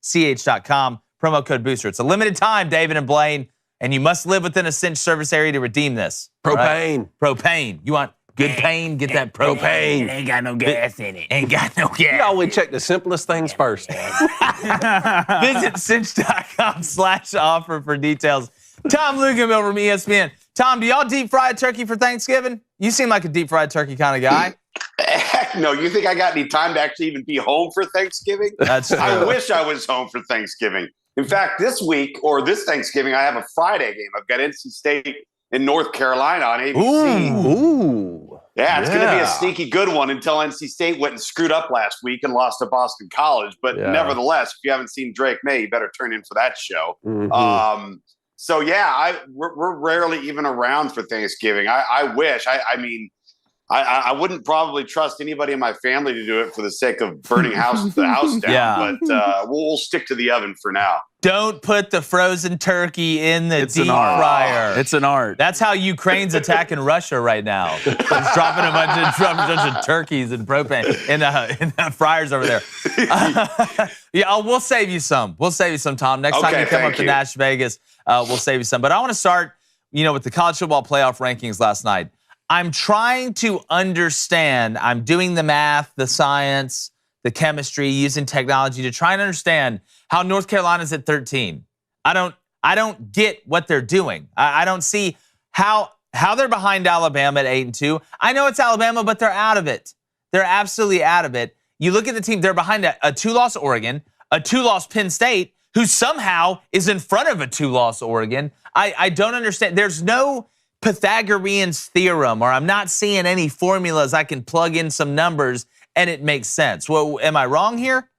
cynch.com, promo code BOOSTER. It's a limited time, David and Blaine, and you must live within a Cinch service area to redeem this. Propane. Right? Propane. You want good pain? Get that propane. Ain't got no gas in it. Ain't got no gas. You always check the simplest things first. Visit cinch.com/offer for details. Tom Luginbill from ESPN. Tom, do y'all deep fry a turkey for Thanksgiving? You seem like a deep fried turkey kind of guy. Heck no. You think I got any time to actually even be home for Thanksgiving? That's true. I wish I was home for Thanksgiving. In fact, this week or this Thanksgiving, I have a Friday game. I've got NC State in North Carolina on ABC. Ooh. Yeah, it's going to be a sneaky good one until NC State went and screwed up last week and lost to Boston College. But nevertheless, if you haven't seen Drake May, you better turn in for that show. Mm-hmm. So, yeah, we're rarely even around for Thanksgiving. I wish. I mean, I wouldn't probably trust anybody in my family to do it for the sake of burning the house down. Yeah. But we'll stick to the oven for now. Don't put the frozen turkey in the deep fryer. It's an art. That's how Ukraine's attacking Russia right now. It's dropping a bunch of turkeys and propane in the fryers over there. We'll save you some. We'll save you some, Tom. Next time you come up to Nash Vegas, we'll save you some. But I want to start, with the college football playoff rankings last night. I'm trying to understand. I'm doing the math, the science, the chemistry, using technology to try and understand how North Carolina's at 13. I don't get what they're doing. I don't see how they're behind Alabama at 8-2. I know it's Alabama, but they're out of it. They're absolutely out of it. You look at the team, they're behind a 2-loss Oregon, a 2-loss Penn State, who somehow is in front of a 2-loss Oregon. I don't understand. There's no Pythagorean's theorem, or I'm not seeing any formulas I can plug in some numbers and it makes sense. Well, am I wrong here?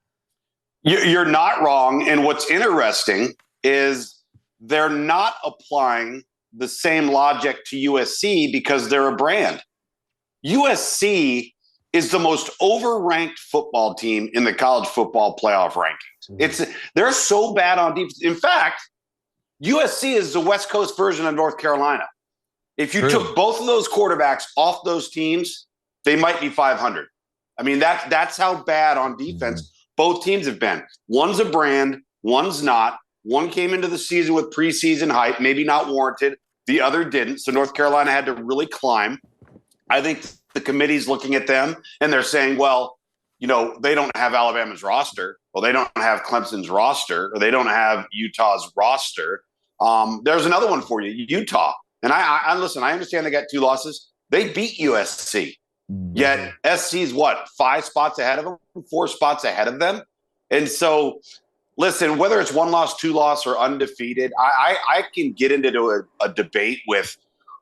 You're not wrong. And what's interesting is they're not applying the same logic to USC because they're a brand. USC is the most overranked football team in the college football playoff rankings. They're so bad on defense. In fact, USC is the West Coast version of North Carolina. If you took both of those quarterbacks off those teams, they might be 500. I mean, that's how bad on defense both teams have been. One's a brand, one's not. One came into the season with preseason hype, maybe not warranted. The other didn't. So North Carolina had to really climb. I think the committee's looking at them and they're saying, well, they don't have Alabama's roster. Well, they don't have Clemson's roster, or they don't have Utah's roster. There's another one for you, Utah. And I listen, I understand they got 2 losses. They beat USC. Yet SC's 5 spots ahead of them, 4 spots ahead of them. And so, listen, whether it's 1 loss, 2 loss, or undefeated, I can get into a debate with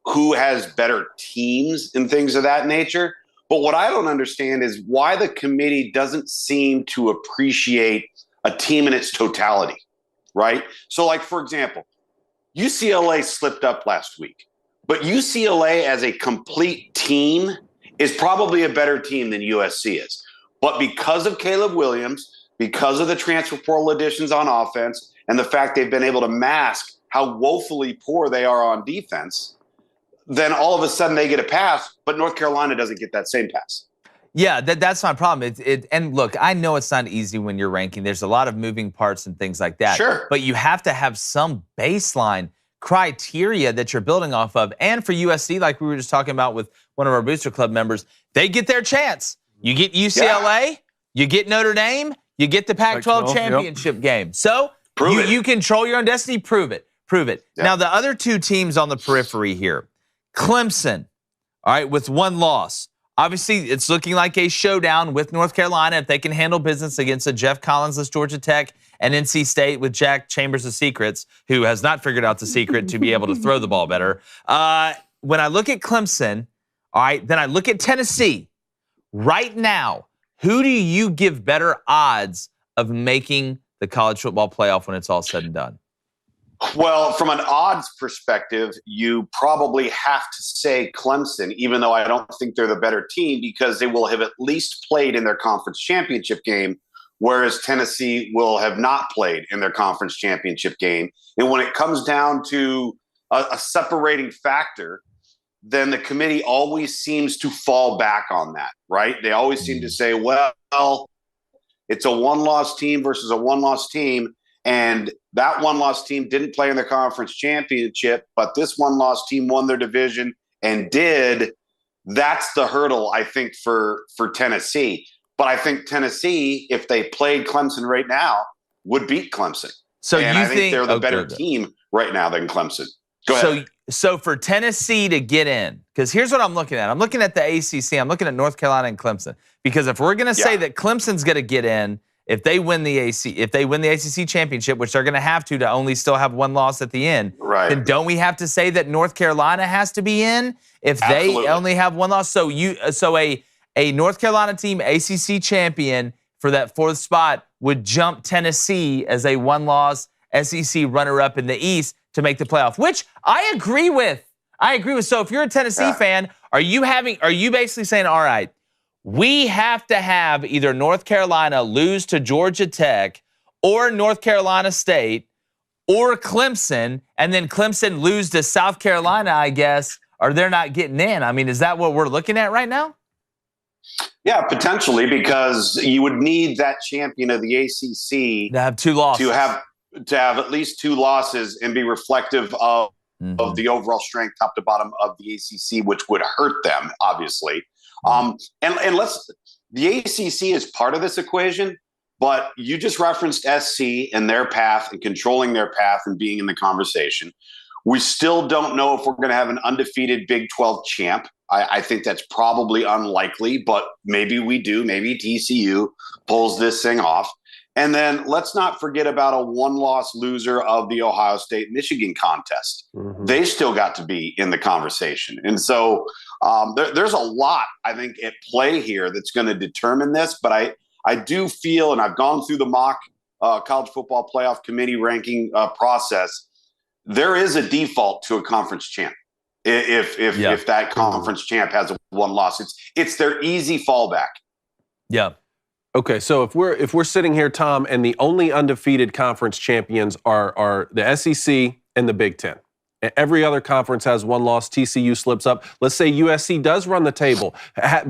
who has better teams and things of that nature. But what I don't understand is why the committee doesn't seem to appreciate a team in its totality, right? So, like, for example, UCLA slipped up last week, but UCLA as a complete team is probably a better team than USC is. But because of Caleb Williams, because of the transfer portal additions on offense, and the fact they've been able to mask how woefully poor they are on defense, then all of a sudden they get a pass, but North Carolina doesn't get that same pass. Yeah, that's my problem. And look, I know it's not easy when you're ranking. There's a lot of moving parts and things like that. Sure. But you have to have some baseline criteria that you're building off of. And for USC, like we were just talking about with one of our Booster Club members, they get their chance. You get UCLA, you get Notre Dame, you get the Pac-12 championship game. So you control your own destiny. Prove it. Yep. Now, the other 2 teams on the periphery here, Clemson, all right, with 1 loss. Obviously, it's looking like a showdown with North Carolina if they can handle business against a Jeff Collins-less Georgia Tech and NC State with Jack Chambers of Secrets, who has not figured out the secret to be able to throw the ball better. When I look at Clemson, all right, then I look at Tennessee. Right now, who do you give better odds of making the college football playoff when it's all said and done? Well, from an odds perspective, you probably have to say Clemson, even though I don't think they're the better team, because they will have at least played in their conference championship game, whereas Tennessee will have not played in their conference championship game. And when it comes down to a separating factor, then the committee always seems to fall back on that, right? They always seem to say, well, it's a one-loss team versus a one-loss team. And that one-loss team didn't play in the conference championship, but this one-loss team won their division and did. That's the hurdle, I think, for Tennessee. But I think Tennessee, if they played Clemson right now, would beat Clemson. So and you I think they're the better good. team right now than Clemson. Go ahead. So for Tennessee to get in, because here's what I'm looking at. I'm looking at the ACC. I'm looking at North Carolina and Clemson. Because if we're going to say that Clemson's going to get in, if they win the ACC championship, which they're going to have to only still have one loss at the end, then don't we have to say that North Carolina has to be in if they only have one loss? So a North Carolina team, ACC champion for that fourth spot, would jump Tennessee as a one-loss SEC runner-up in the East to make the playoff, which I agree with. So if you're a Tennessee fan, are you basically saying, all right, we have to have either North Carolina lose to Georgia Tech or North Carolina State or Clemson, and then Clemson lose to South Carolina, I guess, or they're not getting in? I mean, is that what we're looking at right now? Yeah, potentially, because you would need that champion of the ACC to have two losses, to have at least two losses and be reflective of the overall strength top to bottom of the ACC, which would hurt them, obviously. And the ACC is part of this equation, but you just referenced SC and their path and controlling their path and being in the conversation. We still don't know if we're going to have an undefeated Big 12 champ. I think that's probably unlikely, but maybe we do. Maybe TCU pulls this thing off. And then let's not forget about a one-loss loser of the Ohio State-Michigan contest. They still got to be in the conversation. And so there's a lot, I think, at play here that's going to determine this. But I do feel, and I've gone through the mock college football playoff committee ranking process, there is a default to a conference champ. If that conference champ has one loss, it's their easy fallback. Yeah. Okay, so if we're sitting here, Tom, and the only undefeated conference champions are the SEC and the Big Ten. Every other conference has one loss. TCU slips up. Let's say USC does run the table,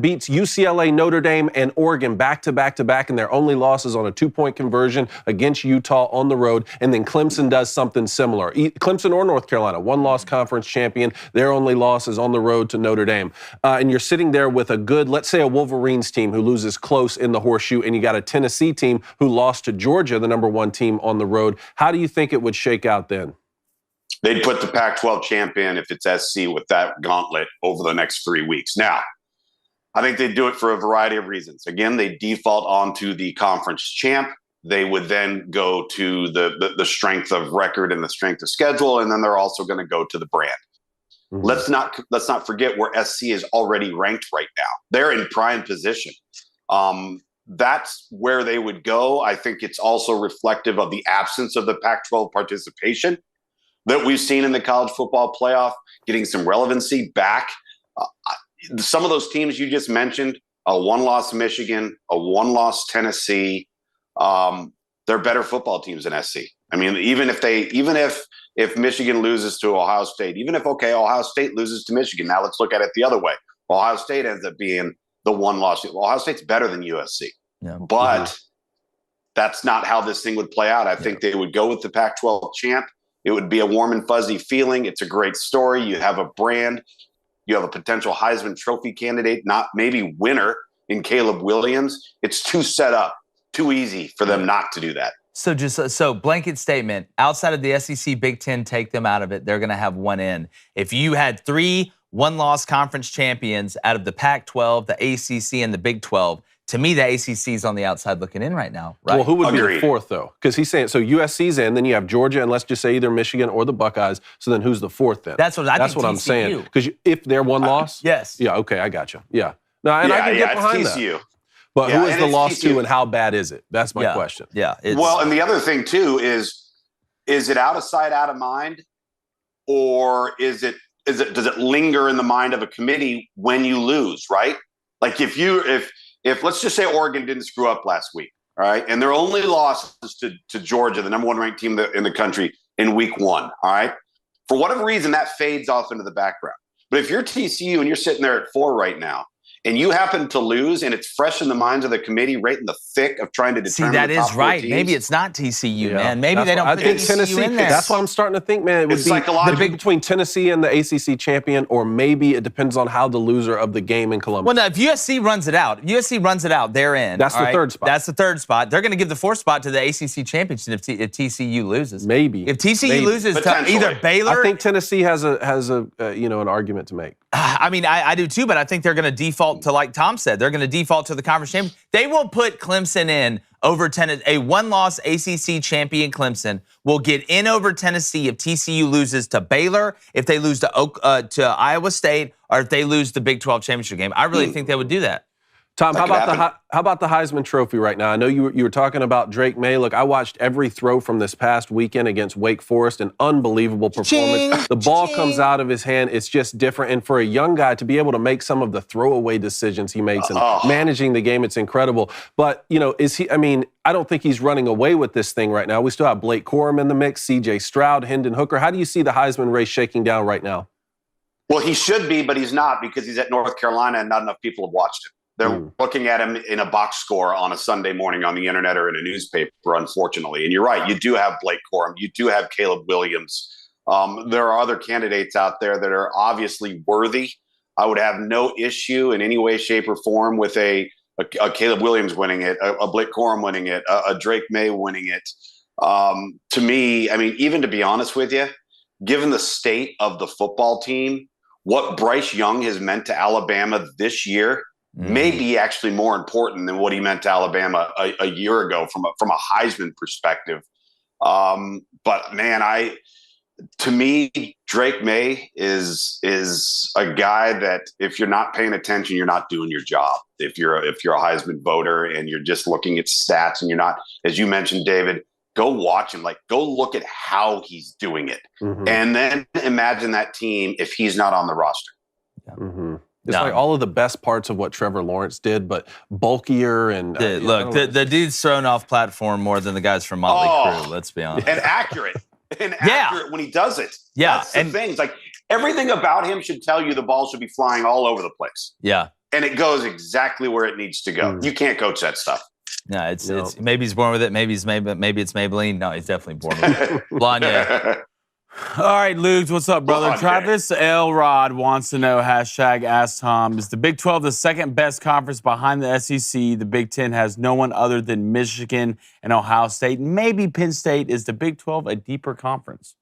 beats UCLA, Notre Dame, and Oregon back to back to back, and their only losses on a 2-point conversion against Utah on the road. And then Clemson does something similar. Clemson or North Carolina, one-loss conference champion. Their only loss is on the road to Notre Dame. And you're sitting there with a good, let's say, a Wolverines team who loses close in the horseshoe, and you got a Tennessee team who lost to Georgia, the #1 team on the road. How do you think it would shake out then? They'd put the Pac-12 champion, if it's SC, with that gauntlet over the next 3 weeks. Now, I think they'd do it for a variety of reasons. Again, they default onto the conference champ. They would then go to the strength of record and the strength of schedule, and then they're also going to go to the brand. Let's not forget where SC is already ranked right now. They're in prime position. That's where they would go. I think it's also reflective of the absence of the Pac-12 participation that we've seen in the college football playoff, getting some relevancy back. Some of those teams you just mentioned, a one-loss Michigan, a one-loss Tennessee, they're better football teams than SC. I mean, even if Michigan loses to Ohio State, Ohio State loses to Michigan. Now let's look at it the other way. Ohio State ends up being the one loss. Ohio State's better than USC, but that's not how this thing would play out. I think they would go with the Pac-12 champ. It would be a warm and fuzzy feeling. It's a great story. You have a brand. You have a potential Heisman Trophy candidate, not maybe winner, in Caleb Williams. It's too set up, too easy for them not to do that. So blanket statement, outside of the SEC, Big Ten, take them out of it. They're going to have one in. If you had 3 one-loss conference champions out of the Pac-12, the ACC, and the Big 12, to me, the ACC is on the outside looking in right now, right? Well, who would be the fourth, though? Because he's saying, so USC's in, then you have Georgia, and let's just say either Michigan or the Buckeyes. So then who's the fourth then? That's what I'm saying. Because if they're one loss? Yes. Yeah, okay, I got you. Yeah. No, and I can get behind TCU. That. But who is the loss to, and how bad is it? That's my question. Yeah. And the other thing, too, is is it out of sight, out of mind, or does it linger in the mind of a committee when you lose, right? Like if let's just say Oregon didn't screw up last week, all right, and their only loss is to Georgia, the number 1 ranked team in the country in week 1, all right? For whatever reason, that fades off into the background. But if you're TCU and you're sitting there at 4 right now, and you happen to lose, and it's fresh in the minds of the committee, right in the thick of trying to determine. See, that the top is right. 4 teams. Maybe it's not TCU, Yeah. man. Maybe they don't put TCU in there. That's what I'm starting to think, man. It would It's be psychological. the big between Tennessee and the ACC champion, or maybe it depends on how the loser of the game in Columbus. Well, no, if USC runs it out, they're in. That's the third spot. That's the third spot. They're going to give the 4th spot to the ACC championship if TCU loses. Maybe. If TCU loses to Potentially. either Baylor. I think Tennessee has an argument to make. I mean, I do too, but I think they're going to default to, like Tom said, they're going to default to the conference champion. They will put Clemson in over Tennessee. A 1-loss ACC champion Clemson will get in over Tennessee if TCU loses to Baylor, if they lose to Iowa State, or if they lose the Big 12 championship game. I really think they would do that. Tom, how about the Heisman Trophy right now? I know you were talking about Drake May. Look, I watched every throw from this past weekend against Wake Forest. An unbelievable performance. The ball comes out of his hand. It's just different. And for a young guy to be able to make some of the throwaway decisions he makes and managing the game, it's incredible. But, is he? I mean, I don't think he's running away with this thing right now. We still have Blake Corum in the mix, C.J. Stroud, Hendon Hooker. How do you see the Heisman race shaking down right now? Well, he should be, but he's not because he's at North Carolina and not enough people have watched him. They're looking at him in a box score on a Sunday morning on the internet or in a newspaper, unfortunately. And you're right. You do have Blake Corum. You do have Caleb Williams. There are other candidates out there that are obviously worthy. I would have no issue in any way, shape, or form with a Caleb Williams winning it, a Blake Corum winning it, a Drake May winning it. To me, I mean, even to be honest with you, given the state of the football team, what Bryce Young has meant to Alabama this year may be actually more important than what he meant to Alabama a year ago from a Heisman perspective. But man, to me, Drake May is a guy that if you're not paying attention, you're not doing your job. If you're a Heisman voter and you're just looking at stats and you're not, as you mentioned, David, go watch him. Like, go look at how he's doing it, and then imagine that team if he's not on the roster. Yeah. It's like all of the best parts of what Trevor Lawrence did, but bulkier and the dude's thrown off platform more than the guys from Motley Crue. Let's be honest. And accurate when he does it. Yeah, that's the thing. It's like everything about him should tell you the ball should be flying all over the place. Yeah, and it goes exactly where it needs to go. You can't coach that stuff. No, it's maybe he's born with it. Maybe it's Maybelline. No, he's definitely born with it. Blonde. All right, Lugs, what's up, brother? Blonde. Travis Elrod wants to know, #Ask Tom, is the Big 12 the second best conference behind the SEC? The Big 10 has no one other than Michigan and Ohio State. Maybe Penn State. Is the Big 12 a deeper conference?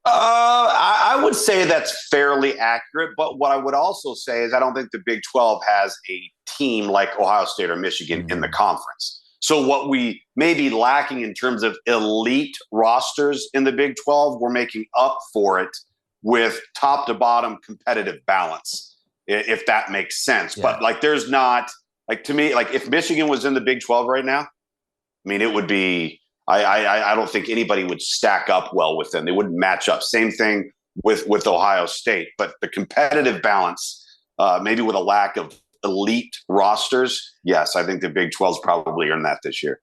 I would say that's fairly accurate, but what I would also say is I don't think the Big 12 has a team like Ohio State or Michigan in the conference. So what we may be lacking in terms of elite rosters in the Big 12, we're making up for it with top to bottom competitive balance, if that makes sense. Yeah. But like, there's not, like, to me, like if Michigan was in the Big 12 right now, I mean, it would be, I don't think anybody would stack up well with them. They wouldn't match up. Same thing with Ohio State, but the competitive balance, maybe with a lack of elite rosters, yes, I think the Big 12's probably earned that this year.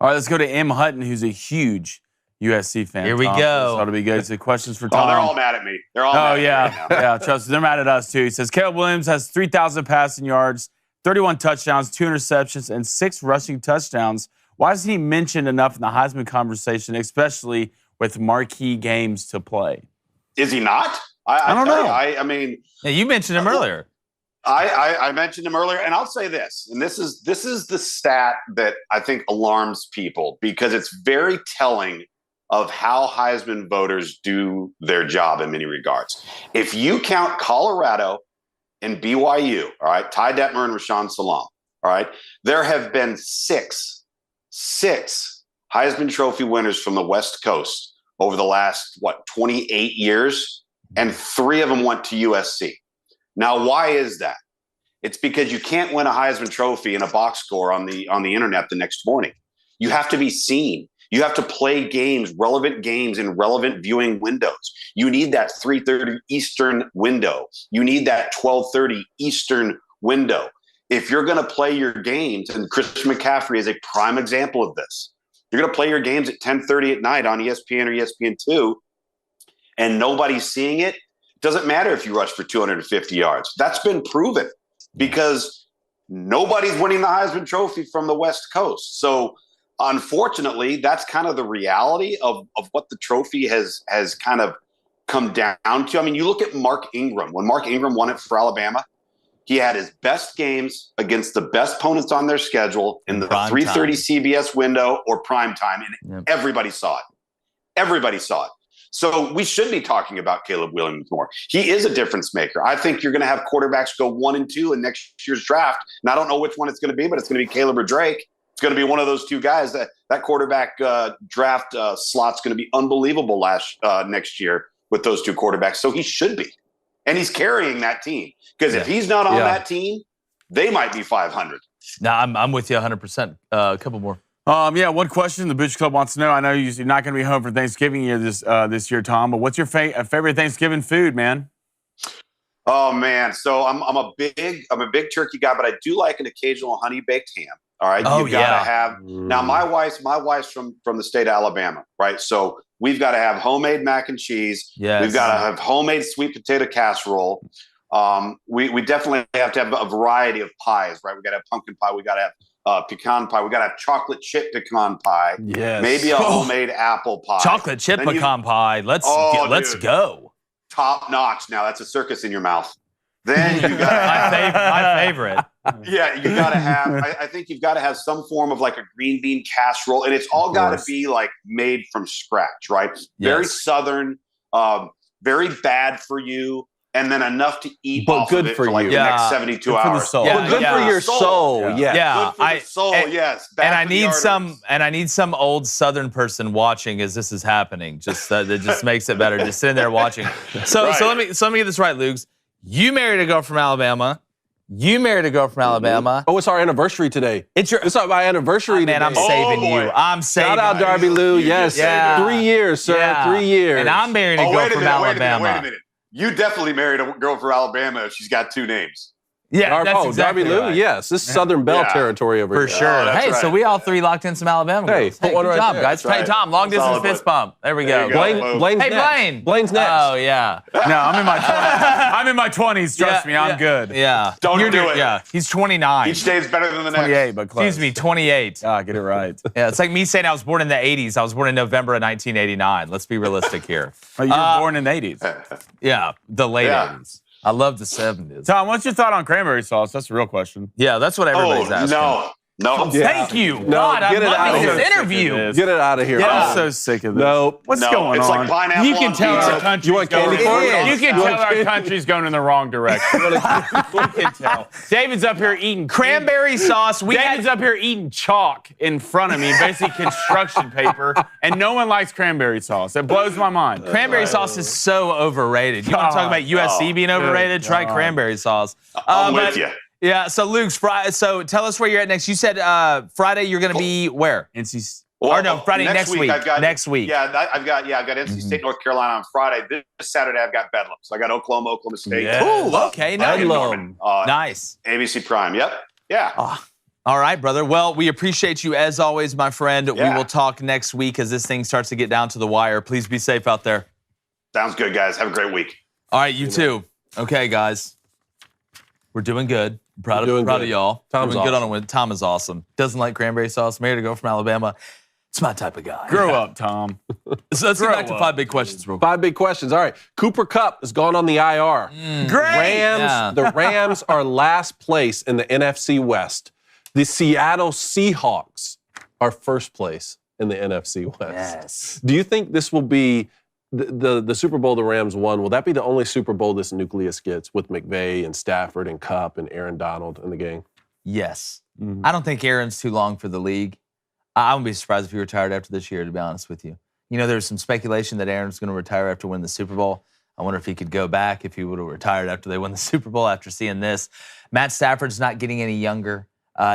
All right, let's go to M. Hutton, who's a huge USC fan. Here we Tom. go. That'll be good. So questions for Tom. Oh, they're all mad at me. They're all mad at me right now. Yeah, trust me. They're mad at us, too. He says, Caleb Williams has 3,000 passing yards, 31 touchdowns, 2 interceptions, and 6 rushing touchdowns. Why isn't he mentioned enough in the Heisman conversation, especially with marquee games to play? Is he not? I don't know. I mean, yeah, you mentioned him earlier. I mentioned him earlier, and I'll say this, and this is the stat that I think alarms people because it's very telling of how Heisman voters do their job in many regards. If you count Colorado and BYU, all right, Ty Detmer and Rashawn Salam, all right, there have been six Heisman Trophy winners from the West Coast over the last, 28 years, and 3 of them went to USC. Now, why is that? It's because you can't win a Heisman Trophy in a box score on the internet the next morning. You have to be seen. You have to play games, relevant games in relevant viewing windows. You need that 3:30 Eastern window. You need that 12:30 Eastern window. If you're going to play your games, and Chris McCaffrey is a prime example of this, you're going to play your games at 10:30 at night on ESPN or ESPN2, and nobody's seeing it. It doesn't matter if you rush for 250 yards. That's been proven because nobody's winning the Heisman Trophy from the West Coast. So unfortunately, that's kind of the reality of what the trophy has kind of come down to. I mean, you look at Mark Ingram. When Mark Ingram won it for Alabama, he had his best games against the best opponents on their schedule in the 3:30 CBS window or prime time, and everybody saw it. Everybody saw it. So we should be talking about Caleb Williams more. He is a difference maker. I think you're going to have quarterbacks go 1 and 2 in next year's draft. And I don't know which one it's going to be, but it's going to be Caleb or Drake. It's going to be one of those two guys. That quarterback draft slot's going to be unbelievable next year with those two quarterbacks. So he should be. And he's carrying that team. Because if he's not on that team, they might be 500. No, I'm with you 100%. A couple more. One question the Butch Club wants to know. I know you're not going to be home for Thanksgiving this year, Tom, but what's your favorite Thanksgiving food, man? Oh man, so I'm a big turkey guy, but I do like an occasional honey baked ham. All right, you've got to have. Now my wife's from the state of Alabama, right? So we've got to have homemade mac and cheese. Yes. We've got to have homemade sweet potato casserole. We definitely have to have a variety of pies, right? We got to have pumpkin pie. We got to have pecan pie. We got to have chocolate chip pecan pie. Yes. Maybe a homemade apple pie. Chocolate chip pecan pie. Let's go. Top notch. Now that's a circus in your mouth. Then you got my favorite. Yeah, you got to have. I think you've got to have some form of like a green bean casserole, and it's all got to be like made from scratch, right? Yes. Very Southern, very bad for you. And then enough to eat but off good of it for for like you. the next 72 hours. But good for your soul. Yeah. Good for the soul, yes. And I need some old Southern person watching as this is happening. Just that just makes it better. Just sitting there watching. So let me get this right, Lugs. You married a girl from Alabama. Oh, it's our anniversary today. It's my anniversary today. Man, I'm saving you. I'm saving you. Shout out Darby Lou. Yes. 3 years, sir. Yeah. 3 years. And I'm marrying a girl from Alabama. Wait a minute. You definitely married a girl from Alabama if she's got 2 names. Yeah, that's exactly Darby Lou, right. yes. This is Southern Belle territory over here. For sure. Hey, so we all 3 locked in some Alabama girls. Hey, Good job, there. guys. Hey, Tom, long distance fist bump. There we go. Blaine. Blaine's next. Oh, yeah. No, I'm in my 20s. Trust me, I'm good. Yeah. Don't do it. Yeah. He's 29. Each day is better than the next. 28, but close. Excuse me, 28. Get it right. Yeah, it's like me saying I was born in the 80s. I was born in November of 1989. Let's be realistic here. You were born in the 80s. Yeah, the late 80s. I love the 70s. Tom, what's your thought on cranberry sauce? That's the real question. Yeah, that's what everybody's asking. No. Thank you. God, I'm loving this interview. Get it out of here. I'm so sick of this. Nope. What's going it's on? Like pineapple you can on tell pizza. our country's You want candy corn? You can tell our country's going in the wrong direction. You can tell. David's up here eating Cranberry sauce. David's up here eating chalk in front of me, basically construction paper, and no one likes cranberry sauce. It blows my mind. Cranberry sauce is so overrated. You want to talk about USC being overrated? Try cranberry sauce. I'm with you. Yeah, so Luke's Friday. So tell us where you're at next. You said Friday you're going to be where? Friday next week. Next week. Yeah, I've got NC State, North Carolina on Friday. This Saturday I've got Bedlam. So I got Oklahoma State. Yeah. Ooh, okay, Bedlam. Nice. ABC Prime. Yep. Yeah. All right, brother. Well, we appreciate you as always, my friend. Yeah. We will talk next week as this thing starts to get down to the wire. Please be safe out there. Sounds good, guys. Have a great week. All right, you too. Okay, guys. We're doing good. Proud of y'all. Tom's doing good awesome. on a win. Tom is awesome. Doesn't like cranberry sauce. Married a girl from Alabama. It's my type of guy. Grow up, Tom. So let's get back to 5 big questions real quick. 5 big questions. All right. Cooper Kupp has gone on the IR. Great. The Rams are last place in the NFC West. The Seattle Seahawks are first place in the NFC West. Yes. Do you think this will be the Super Bowl the Rams won? Will that be the only Super Bowl this nucleus gets with McVay and Stafford and Kupp and Aaron Donald in the game? Yes. I don't think Aaron's too long for the league. I wouldn't be surprised if he retired after this year, to be honest with you. You know, there's some speculation that Aaron's going to retire after winning the Super Bowl. I wonder if he could go back, if he would have retired after they won the Super Bowl after seeing this. Matt Stafford's not getting any younger,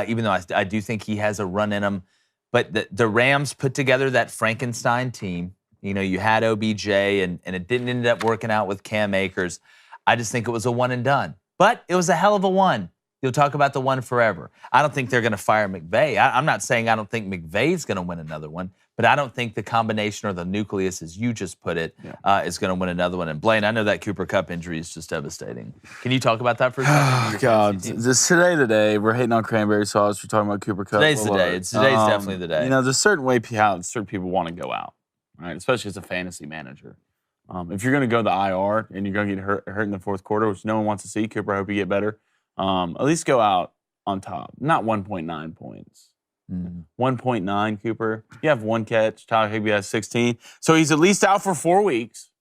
even though I do think he has a run in him. But the Rams put together that Frankenstein team. You know, you had OBJ, and it didn't end up working out with Cam Akers. I just think it was a one and done. But it was a hell of a one. You'll talk about the one forever. I don't think they're going to fire McVay. I'm not saying I don't think McVay's going to win another one, but I don't think the combination or the nucleus, as you just put it, is going to win another one. And Blaine, I know that Cooper Kupp injury is just devastating. Can you talk about that for a second? Oh, God. Today, we're hating on cranberry sauce. We're talking about Cooper Kupp. Today's the day. Today's definitely the day. You know, there's a certain way how certain people want to go out, right? Especially as a fantasy manager. If you're going to go the IR and you're going to get hurt in the fourth quarter, which no one wants to see, Cooper, I hope you get better. At least go out on top. Not 1.9 points. 1.9, Cooper. You have one catch. Tyler Higbee has 16. So he's at least out for 4 weeks,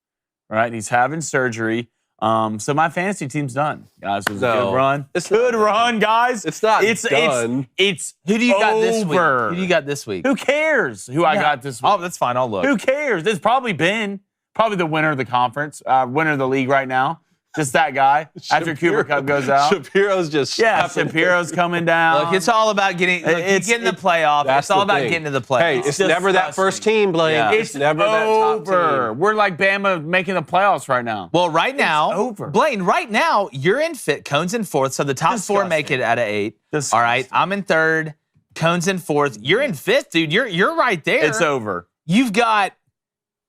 right? He's having surgery. So my fantasy team's done, guys. It was a good run. It's good run, guys. It's not done. It's who do you got this week? over. Who do you got this week? Who cares who I got this week? Oh, that's fine. I'll look. Who cares? It's probably the winner of the conference, winner of the league right now. Just that guy. After Cooper Kupp goes out. Shapiro's just Shapiro's coming down. Look, it's all about getting the playoff. It's all about getting to the playoff. Hey, it's never that first team, Blaine. Yeah. It's never that top team. We're like Bama making the playoffs right now. Well, right now, over. Blaine, right now, you're in fifth. Cone's in fourth, so the top four make it out of 8. All right, I'm in third. Cone's in fourth. You're in fifth, dude. You're right there. It's over. You've got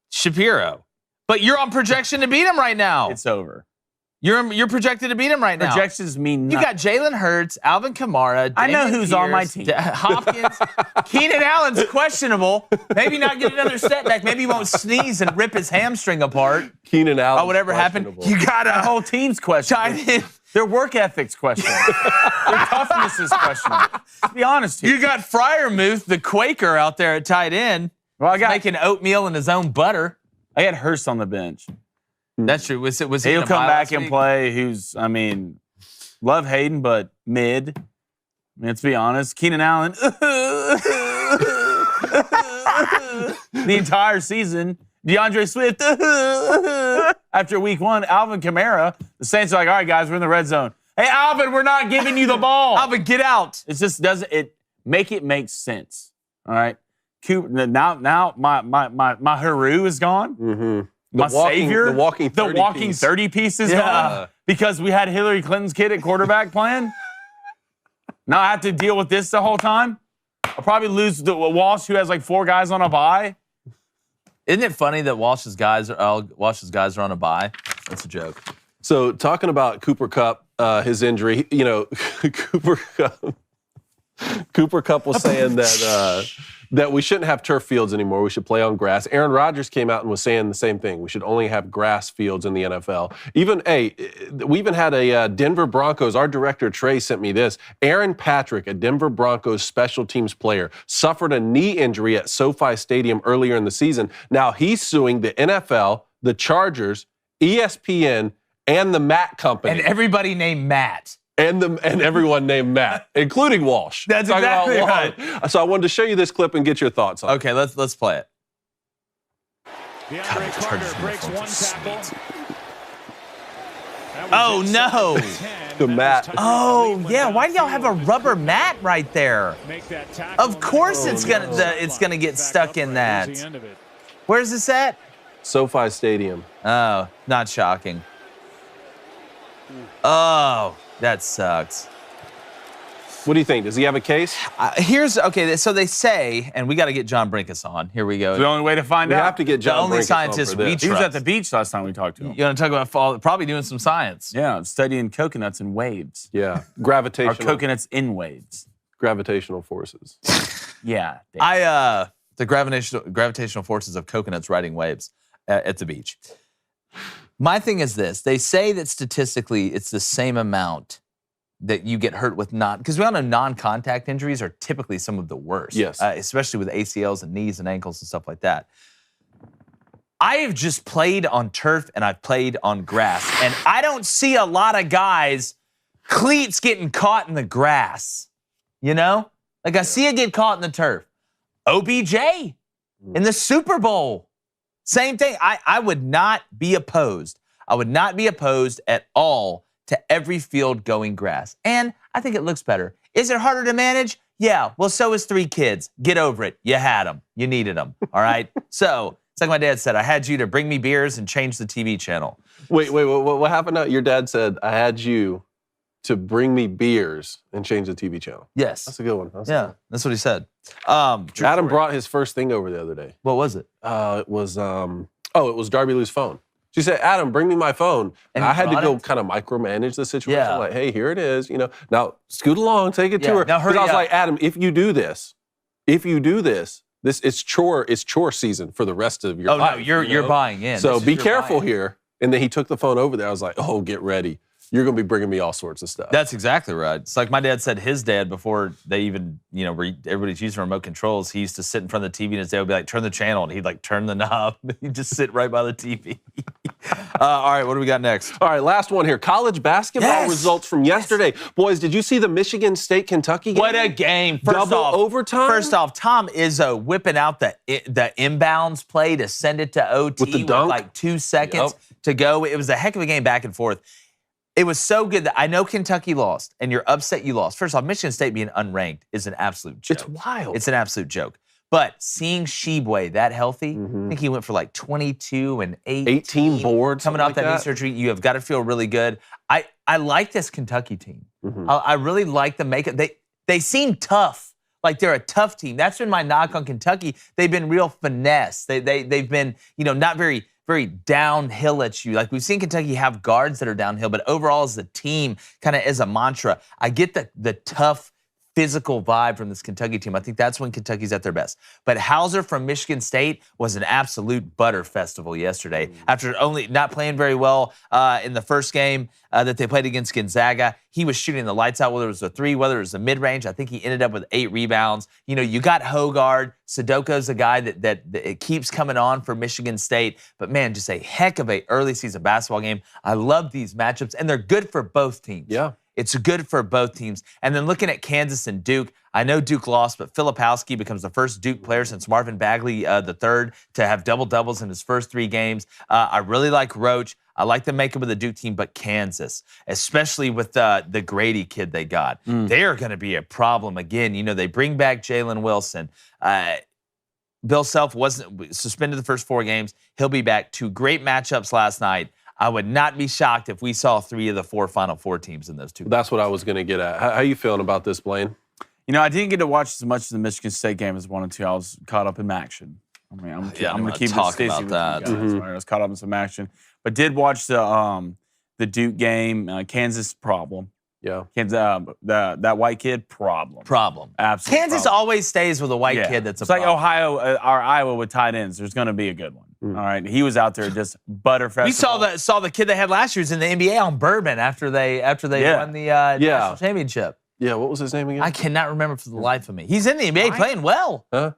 Shapiro, but you're on projection to beat him right now. It's over. You're projected to beat him right now. Projections mean nothing. You got Jalen Hurts, Alvin Kamara, I know Dameon who's Pierce, on my team. Hopkins. Keenan Allen's questionable. Maybe not get another setback. Maybe he won't sneeze and rip his hamstring apart. Keenan Allen. Whatever happened. You got the whole team's questionable. Their work ethic's questionable. Their toughness is questionable. To be honest here. You got Freiermuth, the Quaker, out there at tight end. Well, I got making oatmeal in his own butter. I had Hurst on the bench. That's true. Was he He'll come back and play. Love Hayden, but mid. Let's be honest. Keenan Allen. The entire season. DeAndre Swift. After week 1, Alvin Kamara. The Saints are like, all right, guys, we're in the red zone. Hey, Alvin, we're not giving you the ball. Alvin, get out. It just doesn't. It make sense. All right. Now my Haru is gone. Mm-hmm. Savior, the walking 30 piece is gone because we had Hillary Clinton's kid at quarterback playing. Now I have to deal with this the whole time. I'll probably lose the Walsh, who has like 4 guys on a bye. Isn't it funny that Walsh's guys are on a bye? That's a joke. So talking about Cooper Kupp, his injury, you know, Cooper Kupp was saying that we shouldn't have turf fields anymore. We should play on grass. Aaron Rodgers came out and was saying the same thing. We should only have grass fields in the NFL. We even had a Denver Broncos, our director Trey sent me this. Aaron Patrick, a Denver Broncos special teams player, suffered a knee injury at SoFi Stadium earlier in the season. Now he's suing the NFL, the Chargers, ESPN, and the Matt Company. And everybody named Matt. And everyone named Matt, including Walsh. That's exactly right. So I wanted to show you this clip and get your thoughts on it. Okay, let's play it. DeAndre Carter breaks one tackle. Oh, no. The mat. Oh, yeah. Why do y'all have a rubber mat right there? Of course it's gonna get stuck in that. Where's this at? SoFi Stadium. Oh, not shocking. Oh, that sucks. What do you think? Does he have a case? So they say, and we got to get John Brinkus on. Here we go. It's the only way to find out. We have to get John The only Brinkus scientist on for we this. He was trust. at the beach last time we talked to him. You want to talk about probably doing some science? Yeah, studying coconuts and waves. Yeah, Or gravitational. coconuts in waves. Gravitational forces. Yeah. The gravitational forces of coconuts riding waves at the beach. My thing is this. They say that statistically it's the same amount that you get hurt with because we all know non-contact injuries are typically some of the worst. Yes. Especially with ACLs and knees and ankles and stuff like that. I have just played on turf and I've played on grass. And I don't see a lot of guys, cleats getting caught in the grass. You know? Like I see it get caught in the turf. OBJ in the Super Bowl. Same thing. I would not be opposed. I would not be opposed at all to every field going grass. And I think it looks better. Is it harder to manage? Yeah, well, so is 3 kids. Get over it. You had them. You needed them. All right? So it's like my dad said, I had you to bring me beers and change the TV channel. Wait, what happened now? Your dad said, I had you to bring me beers and change the TV channel. Yes. That's a good one. That's what he said. Adam brought his first thing over the other day. What was it? It was Darby Lou's phone. She said, Adam, bring me my phone. And I had to go kind of micromanage the situation. Yeah. Like, hey, here it is. Now scoot along, take it to her. Now hurry I was up. like, Adam, if you do this, it's chore season for the rest of your life. No, you're buying in. So be careful here. And then he took the phone over there. I was like, oh, get ready. You're going to be bringing me all sorts of stuff. That's exactly right. It's like my dad said his dad, before they even, everybody's using remote controls, he used to sit in front of the TV and his dad would be like, turn the channel. And he'd like turn the knob. He'd just sit right by the TV. All right, what do we got next? All right, last one here. College basketball results from yesterday. Boys, did you see the Michigan State-Kentucky game? What a game. Double overtime? First off, Tom Izzo whipping out the inbounds play to send it to OT with the dunk? like 2 seconds to go. It was a heck of a game back and forth. It was so good that I know Kentucky lost, and you're upset you lost. First off, Michigan State being unranked is an absolute joke. It's wild. It's an absolute joke. But seeing Sheboy that healthy, I think he went for like 22 and 18 boards. Coming off that knee surgery, you have got to feel really good. I like this Kentucky team. I really like the makeup. They seem tough. Like they're a tough team. That's been my knock on Kentucky. They've been real finesse. They've been, not very downhill at you. Like we've seen Kentucky have guards that are downhill, but overall as a team, kind of as a mantra, I get the tough physical vibe from this Kentucky team. I think that's when Kentucky's at their best. But Hauser from Michigan State was an absolute butter festival yesterday. After only not playing very well in the first game that they played against Gonzaga, he was shooting the lights out, whether it was a 3, whether it was a mid-range. I think he ended up with 8 rebounds. You got Hogard. Sudoku's a guy that it keeps coming on for Michigan State. But, man, just a heck of a early season basketball game. I love these matchups, and they're good for both teams. Yeah. It's good for both teams. And then looking at Kansas and Duke, I know Duke lost, but Filipowski becomes the first Duke player since Marvin Bagley III to have double-doubles in his first 3 games. I really like Roach. I like the makeup of the Duke team, but Kansas, especially with the Grady kid they got, they're going to be a problem again. They bring back Jalen Wilson. Bill Self wasn't suspended the first 4 games. He'll be back. 2 great matchups last night. I would not be shocked if we saw 3 of the 4 Final Four teams in those 2. That's what I was going to get at. How are you feeling about this, Blaine? I didn't get to watch as much of the Michigan State game as 1 and 2. I was caught up in action. I'm going to keep talk about that. I was caught up in some action, but did watch the Duke game. Kansas problem. Yeah. Kansas, that white kid problem. Absolutely. Kansas always stays with a white kid that's a problem. It's like Ohio or Iowa with tight ends. There's going to be a good one. All right. He was out there just butterfest. We saw the kid they had last year was in the NBA on Bourbon after they won the national championship. Yeah, what was his name again? I cannot remember for the life of me. He's in the NBA playing well. Huh?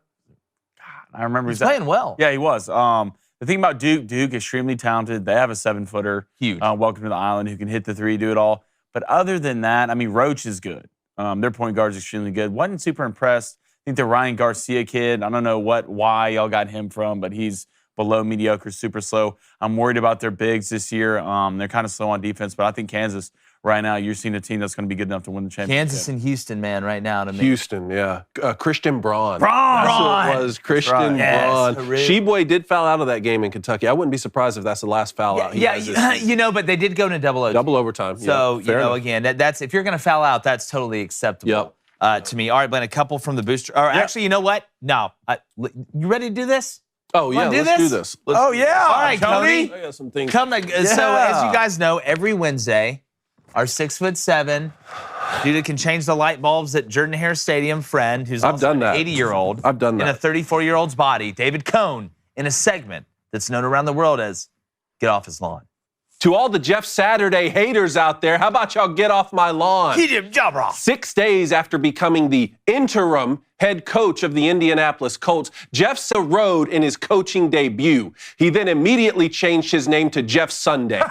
God, I remember he's playing well. Yeah, he was. The thing about Duke extremely talented. They have a 7-footer. Huge. Welcome to the island who can hit the 3, do it all. But other than that, Roach is good. Their point guard is extremely good. Wasn't super impressed. I think the Ryan Garcia kid, I don't know why y'all got him from, but he's below mediocre, super slow. I'm worried about their bigs this year. They're kind of slow on defense, but I think Kansas right now, you're seeing a team that's going to be good enough to win the championship. Kansas and Houston, man, right now to me. Houston, yeah. Christian Braun. Braun! That's what it was, Christian Braun. Yes, Sheboy did foul out of that game in Kentucky. I wouldn't be surprised if that's the last foul out he has this season. But they did go into double overtime. Double overtime. So, enough. again, that's if you're going to foul out, that's totally acceptable to me. All right, Blaine, a couple from the booster. Or actually, you know what? No. You ready to do this? Oh, yeah, let's do this. All right, Cody. I got some things. So, as you guys know, every Wednesday, our 6'7" dude that can change the light bulbs at Jordan-Hare Stadium friend, who's also an 80-year-old. I've done that. In a 34-year-old's body, David Cohn, in a segment that's known around the world as Get Off His Lawn. To all the Jeff Saturday haters out there, how about y'all get off my lawn? 6 6 days after becoming the interim head coach of the Indianapolis Colts, Jeff Sarode in his coaching debut. He then immediately changed his name to Jeff Sunday.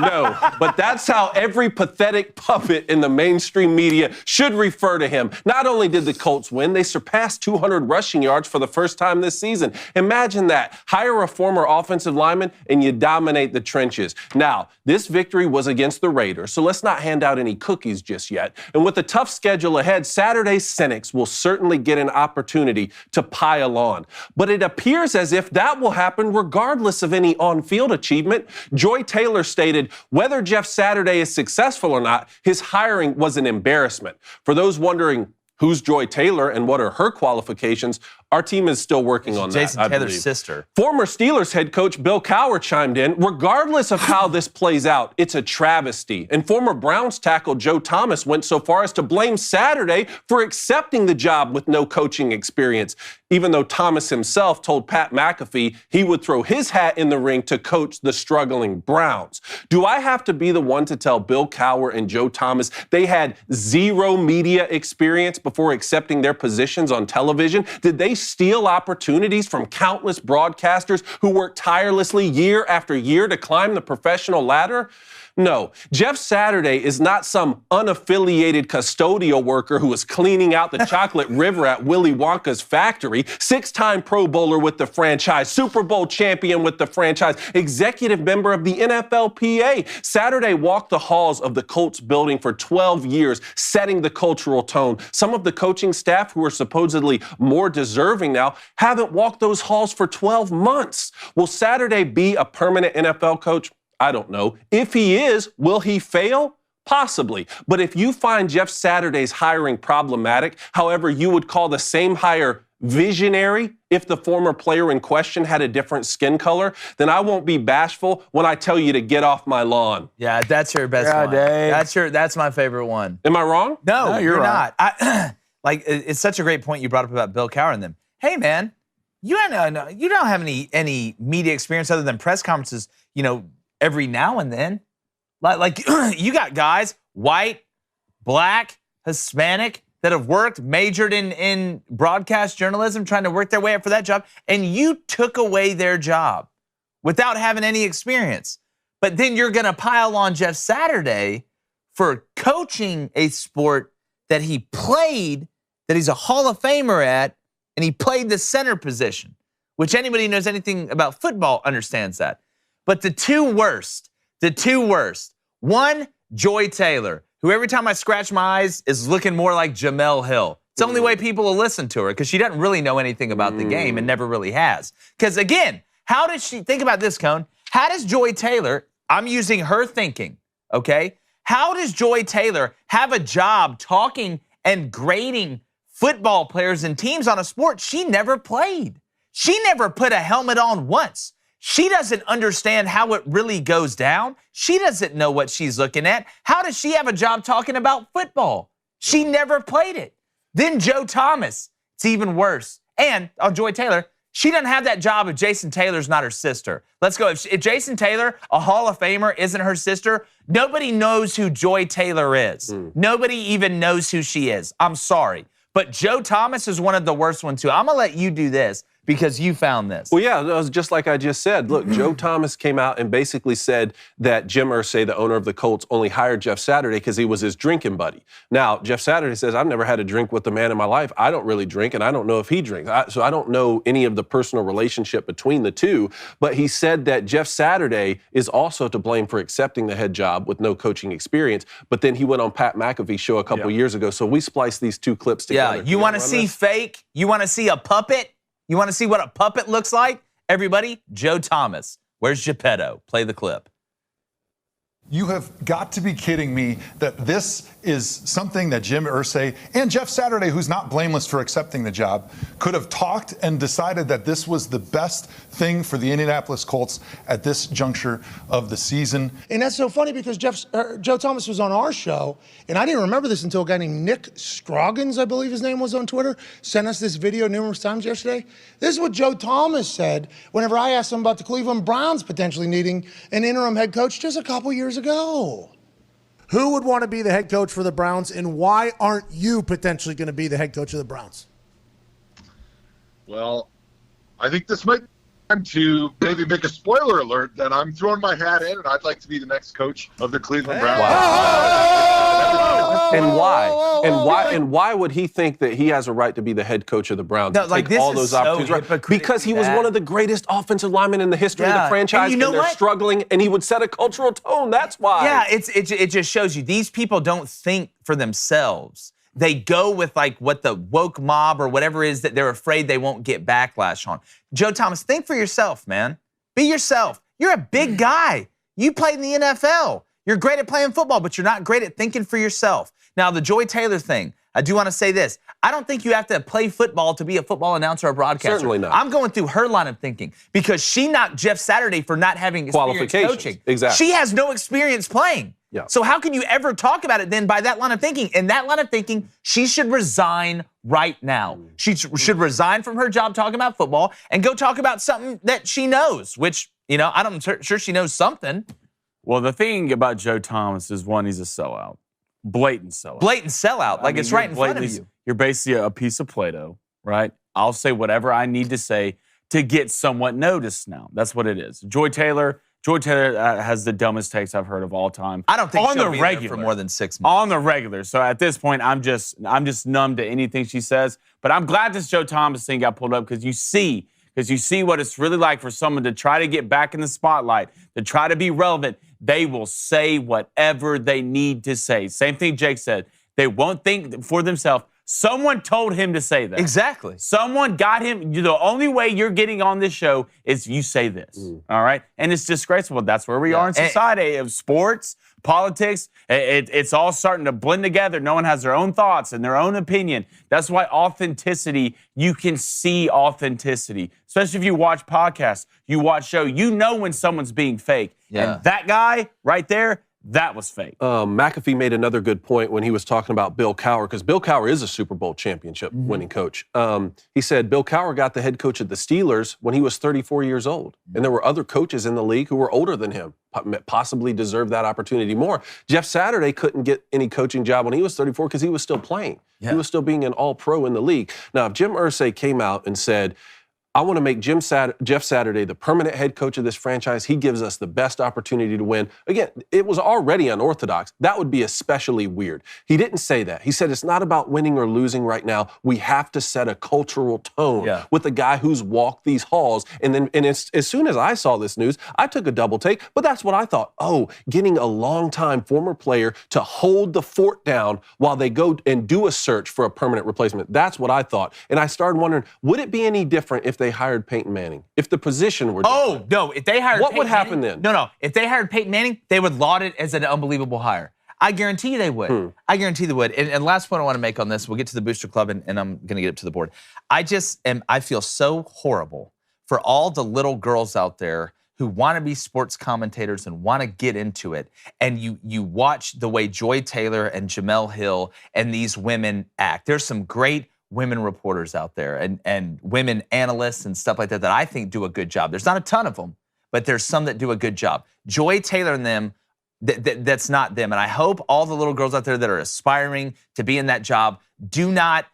No, but that's how every pathetic puppet in the mainstream media should refer to him. Not only did the Colts win, they surpassed 200 rushing yards for the first time this season. Imagine that. Hire a former offensive lineman and you dominate the trenches. Now, this victory was against the Raiders, so let's not hand out any cookies just yet. And with a tough schedule ahead, Saturday's Cynics will certainly get an opportunity to pile on. But it appears as if that will happen regardless of any on-field achievement. Joy Taylor stated, whether Jeff Saturday is successful or not, his hiring was an embarrassment. For those wondering who's Joy Taylor and what are her qualifications, our team is still working on that, Jason Taylor's sister. Former Steelers head coach Bill Cowher chimed in, regardless of how this plays out, it's a travesty. And former Browns tackle Joe Thomas went so far as to blame Saturday for accepting the job with no coaching experience, even though Thomas himself told Pat McAfee he would throw his hat in the ring to coach the struggling Browns. Do I have to be the one to tell Bill Cowher and Joe Thomas they had zero media experience before accepting their positions on television? Did they steal opportunities from countless broadcasters who worked tirelessly year after year to climb the professional ladder? No, Jeff Saturday is not some unaffiliated custodial worker who is cleaning out the chocolate river at Willy Wonka's factory, 6-time Pro Bowler with the franchise, Super Bowl champion with the franchise, executive member of the NFLPA. Saturday walked the halls of the Colts building for 12 years, setting the cultural tone. Some of the coaching staff who are supposedly more deserving now haven't walked those halls for 12 months. Will Saturday be a permanent NFL coach? I don't know. If he is, will he fail? Possibly. But if you find Jeff Saturday's hiring problematic, however, you would call the same hire visionary if the former player in question had a different skin color, then I won't be bashful when I tell you to get off my lawn. Yeah, that's your best one. Dave. That's my favorite one. Am I wrong? No, you're right. not. It's such a great point you brought up about Bill Cowher and them. Hey, man, you don't have any media experience other than press conferences, every now and then. Like you got guys, white, black, Hispanic, that have majored in broadcast journalism, trying to work their way up for that job, and you took away their job without having any experience. But then you're going to pile on Jeff Saturday for coaching a sport that he played, that he's a Hall of Famer at, and he played the center position, which anybody who knows anything about football understands that. But the two worst, one, Joy Taylor, who every time I scratch my eyes is looking more like Jamel Hill. It's the only way people will listen to her because she doesn't really know anything about the game and never really has. Because again, how does she, think about this, Cone, how does Joy Taylor, I'm using her thinking, okay? How does Joy Taylor have a job talking and grading football players and teams on a sport she never played? She never put a helmet on once. She doesn't understand how it really goes down. She doesn't know what she's looking at. How does she have a job talking about football? She never played it. Then Joe Thomas, it's even worse. And on Joy Taylor, she doesn't have that job if Jason Taylor's not her sister. Let's go. If Jason Taylor, a Hall of Famer, isn't her sister, nobody knows who Joy Taylor is. Nobody even knows who she is. I'm sorry. But Joe Thomas is one of the worst ones too. I'm going to let you do this because you found this. Well, yeah, that was just like I just said. Look, Joe Thomas came out and basically said that Jim Irsay, the owner of the Colts, only hired Jeff Saturday because he was his drinking buddy. Now, Jeff Saturday says, I've never had a drink with a man in my life. I don't really drink, and I don't know if he drinks. So I don't know any of the personal relationship between the two. But he said that Jeff Saturday is also to blame for accepting the head job with no coaching experience. But then he went on Pat McAfee's show a couple years ago. So we spliced these two clips together. Yeah, you want to see fake? You want to see a puppet? You want to see what a puppet looks like? Everybody, Joe Thomas. Where's Geppetto? Play the clip. You have got to be kidding me that this is something that Jim Irsay and Jeff Saturday, who's not blameless for accepting the job, could have talked and decided that this was the best thing for the Indianapolis Colts at this juncture of the season. And that's so funny because Joe Thomas was on our show, and I didn't remember this until a guy named Nick Scroggins, I believe his name was, on Twitter, sent us this video numerous times yesterday. This is what Joe Thomas said whenever I asked him about the Cleveland Browns potentially needing an interim head coach just a couple years ago. Who would want to be the head coach for the Browns, and why aren't you potentially going to be the head coach of the Browns? Well, I think this might be time to maybe make a spoiler alert that I'm throwing my hat in, and I'd like to be the next coach of the Cleveland Browns. And why? And why would he think that he has a right to be the head coach of the Browns? No, to like, take this all is those so opportunities, right? Because he was bad. one of the greatest offensive linemen in the history of the franchise, and they're struggling, and he would set a cultural tone. That's why. Yeah, it just shows you these people don't think for themselves. They go with like what the woke mob or whatever is that they're afraid they won't get backlash on. Joe Thomas, think for yourself, man. Be yourself. You're a big guy. You played in the NFL. You're great at playing football, but you're not great at thinking for yourself. Now, the Joy Taylor thing, I do want to say this. I don't think you have to play football to be a football announcer or broadcaster. Certainly not. I'm going through her line of thinking because she knocked Jeff Saturday for not having experience Qualifications. coaching. Exactly. She has no experience playing. Yeah. So how can you ever talk about it then by that line of thinking? In that line of thinking, she should resign right now. She should resign from her job talking about football and go talk about something that she knows, which, I'm sure she knows something. Well, the thing about Joe Thomas is, one, he's a sellout. Blatant sellout. Blatant sellout. Like, it's right in front of you. You're basically a piece of Play-Doh, right? I'll say whatever I need to say to get somewhat noticed now. That's what it is. Joy Taylor has the dumbest takes I've heard of all time. I don't think on she'll the be regular there for more than 6 months. On the regular. So at this point, I'm just numb to anything she says. But I'm glad this Joe Thomas thing got pulled up because you see what it's really like for someone to try to get back in the spotlight, to try to be relevant. They will say whatever they need to say. Same thing Jake said. They won't think for themselves. Someone told him to say that. Exactly. Someone got him. The only way you're getting on this show is you say this. All right? And it's disgraceful. That's where we are in society. Of sports, politics, it's all starting to blend together. No one has their own thoughts and their own opinion. That's why authenticity, you can see authenticity. Especially if you watch podcasts, you watch show, you know when someone's being fake. Yeah. And that guy right there, that was fake. McAfee made another good point when he was talking about Bill Cowher, because Bill Cowher is a Super Bowl championship winning coach. He said Bill Cowher got the head coach of the Steelers when he was 34 years old. And there were other coaches in the league who were older than him, possibly deserved that opportunity more. Jeff Saturday couldn't get any coaching job when he was 34 because he was still playing. Yeah. He was still being an all-pro in the league. Now, if Jim Irsay came out and said, I want to make Jeff Saturday the permanent head coach of this franchise. He gives us the best opportunity to win. Again, it was already unorthodox. That would be especially weird. He didn't say that. He said it's not about winning or losing right now. We have to set a cultural tone with the guy who's walked these halls. And as soon as I saw this news, I took a double take. But that's what I thought. Oh, getting a longtime former player to hold the fort down while they go and do a search for a permanent replacement. That's what I thought. And I started wondering, would it be any different if they hired Peyton Manning? If the position were different? Oh, no. If they hired What Peyton would happen Manning, then? No. If they hired Peyton Manning, they would laud it as an unbelievable hire. I guarantee you they would. I guarantee they would. And last point I want to make on this, we'll get to the Booster Club and I'm going to get up to the board. I feel so horrible for all the little girls out there who want to be sports commentators and want to get into it. And you watch the way Joy Taylor and Jamel Hill and these women act. There's some great women reporters out there and women analysts and stuff like that I think do a good job. There's not a ton of them, but there's some that do a good job. Joy Taylor and them, that's not them. And I hope all the little girls out there that are aspiring to be in that job do not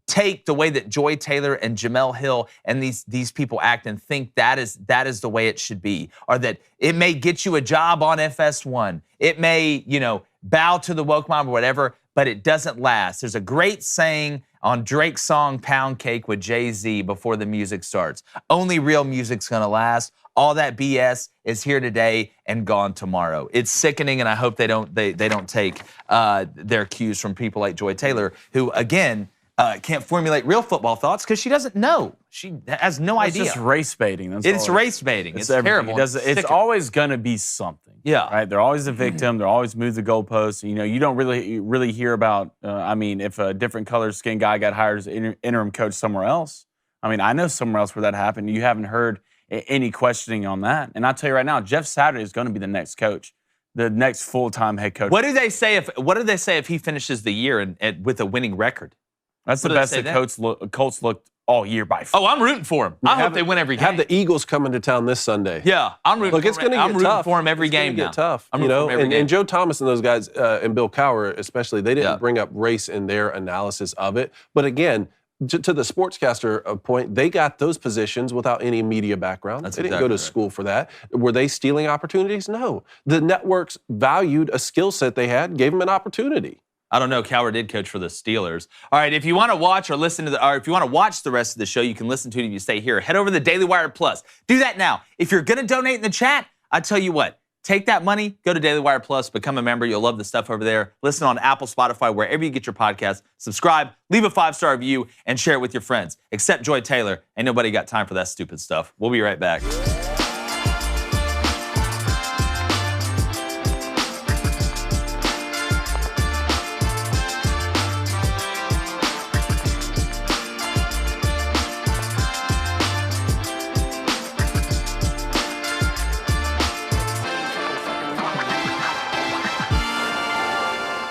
take the way that Joy Taylor and Jamel Hill and these people act and think that is the way it should be, or that it may get you a job on FS1. It may, bow to the woke mob or whatever, but it doesn't last. There's a great saying on Drake's song Pound Cake with Jay-Z before the music starts. Only real music's gonna last. All that BS is here today and gone tomorrow. It's sickening, and I hope they don't take their cues from people like Joy Taylor, who again can't formulate real football thoughts because she doesn't know. She has no idea. It's just race baiting. It's race baiting. It's terrible. It's always gonna be something. Yeah. Right. They're always a victim. They're always move the goalposts. You don't really hear about. If a different color skin guy got hired as interim coach somewhere else. I know somewhere else where that happened. You haven't heard any questioning on that. And I'll tell you right now, Jeff Saturday is going to be the next coach, the next full-time head coach. What do they say if he finishes the year with a winning record? That's the best the Colts looked all year by far. Oh, I'm rooting for him. I hope they win every game. Have the Eagles coming to town this Sunday. Yeah, I'm rooting. Look, it's going to get tough. I'm rooting for him every game now. It's going to get tough. I'm rooting for him every game. And Joe Thomas and those guys, and Bill Cowher especially, they didn't bring up race in their analysis of it. But again, to the sportscaster point, they got those positions without any media background. They didn't go to school for that. Were they stealing opportunities? No. The networks valued a skill set they had, gave them an opportunity. I don't know. Cowher did coach for the Steelers. All right, if you want to watch or listen to or if you want to watch the rest of the show, you can listen to it if you stay here. Head over to the Daily Wire Plus. Do that now. If you're going to donate in the chat, I tell you what, take that money, go to Daily Wire Plus, become a member. You'll love the stuff over there. Listen on Apple, Spotify, wherever you get your podcasts. Subscribe, leave a 5-star review, and share it with your friends. Except Joy Taylor. Ain't nobody got time for that stupid stuff. We'll be right back.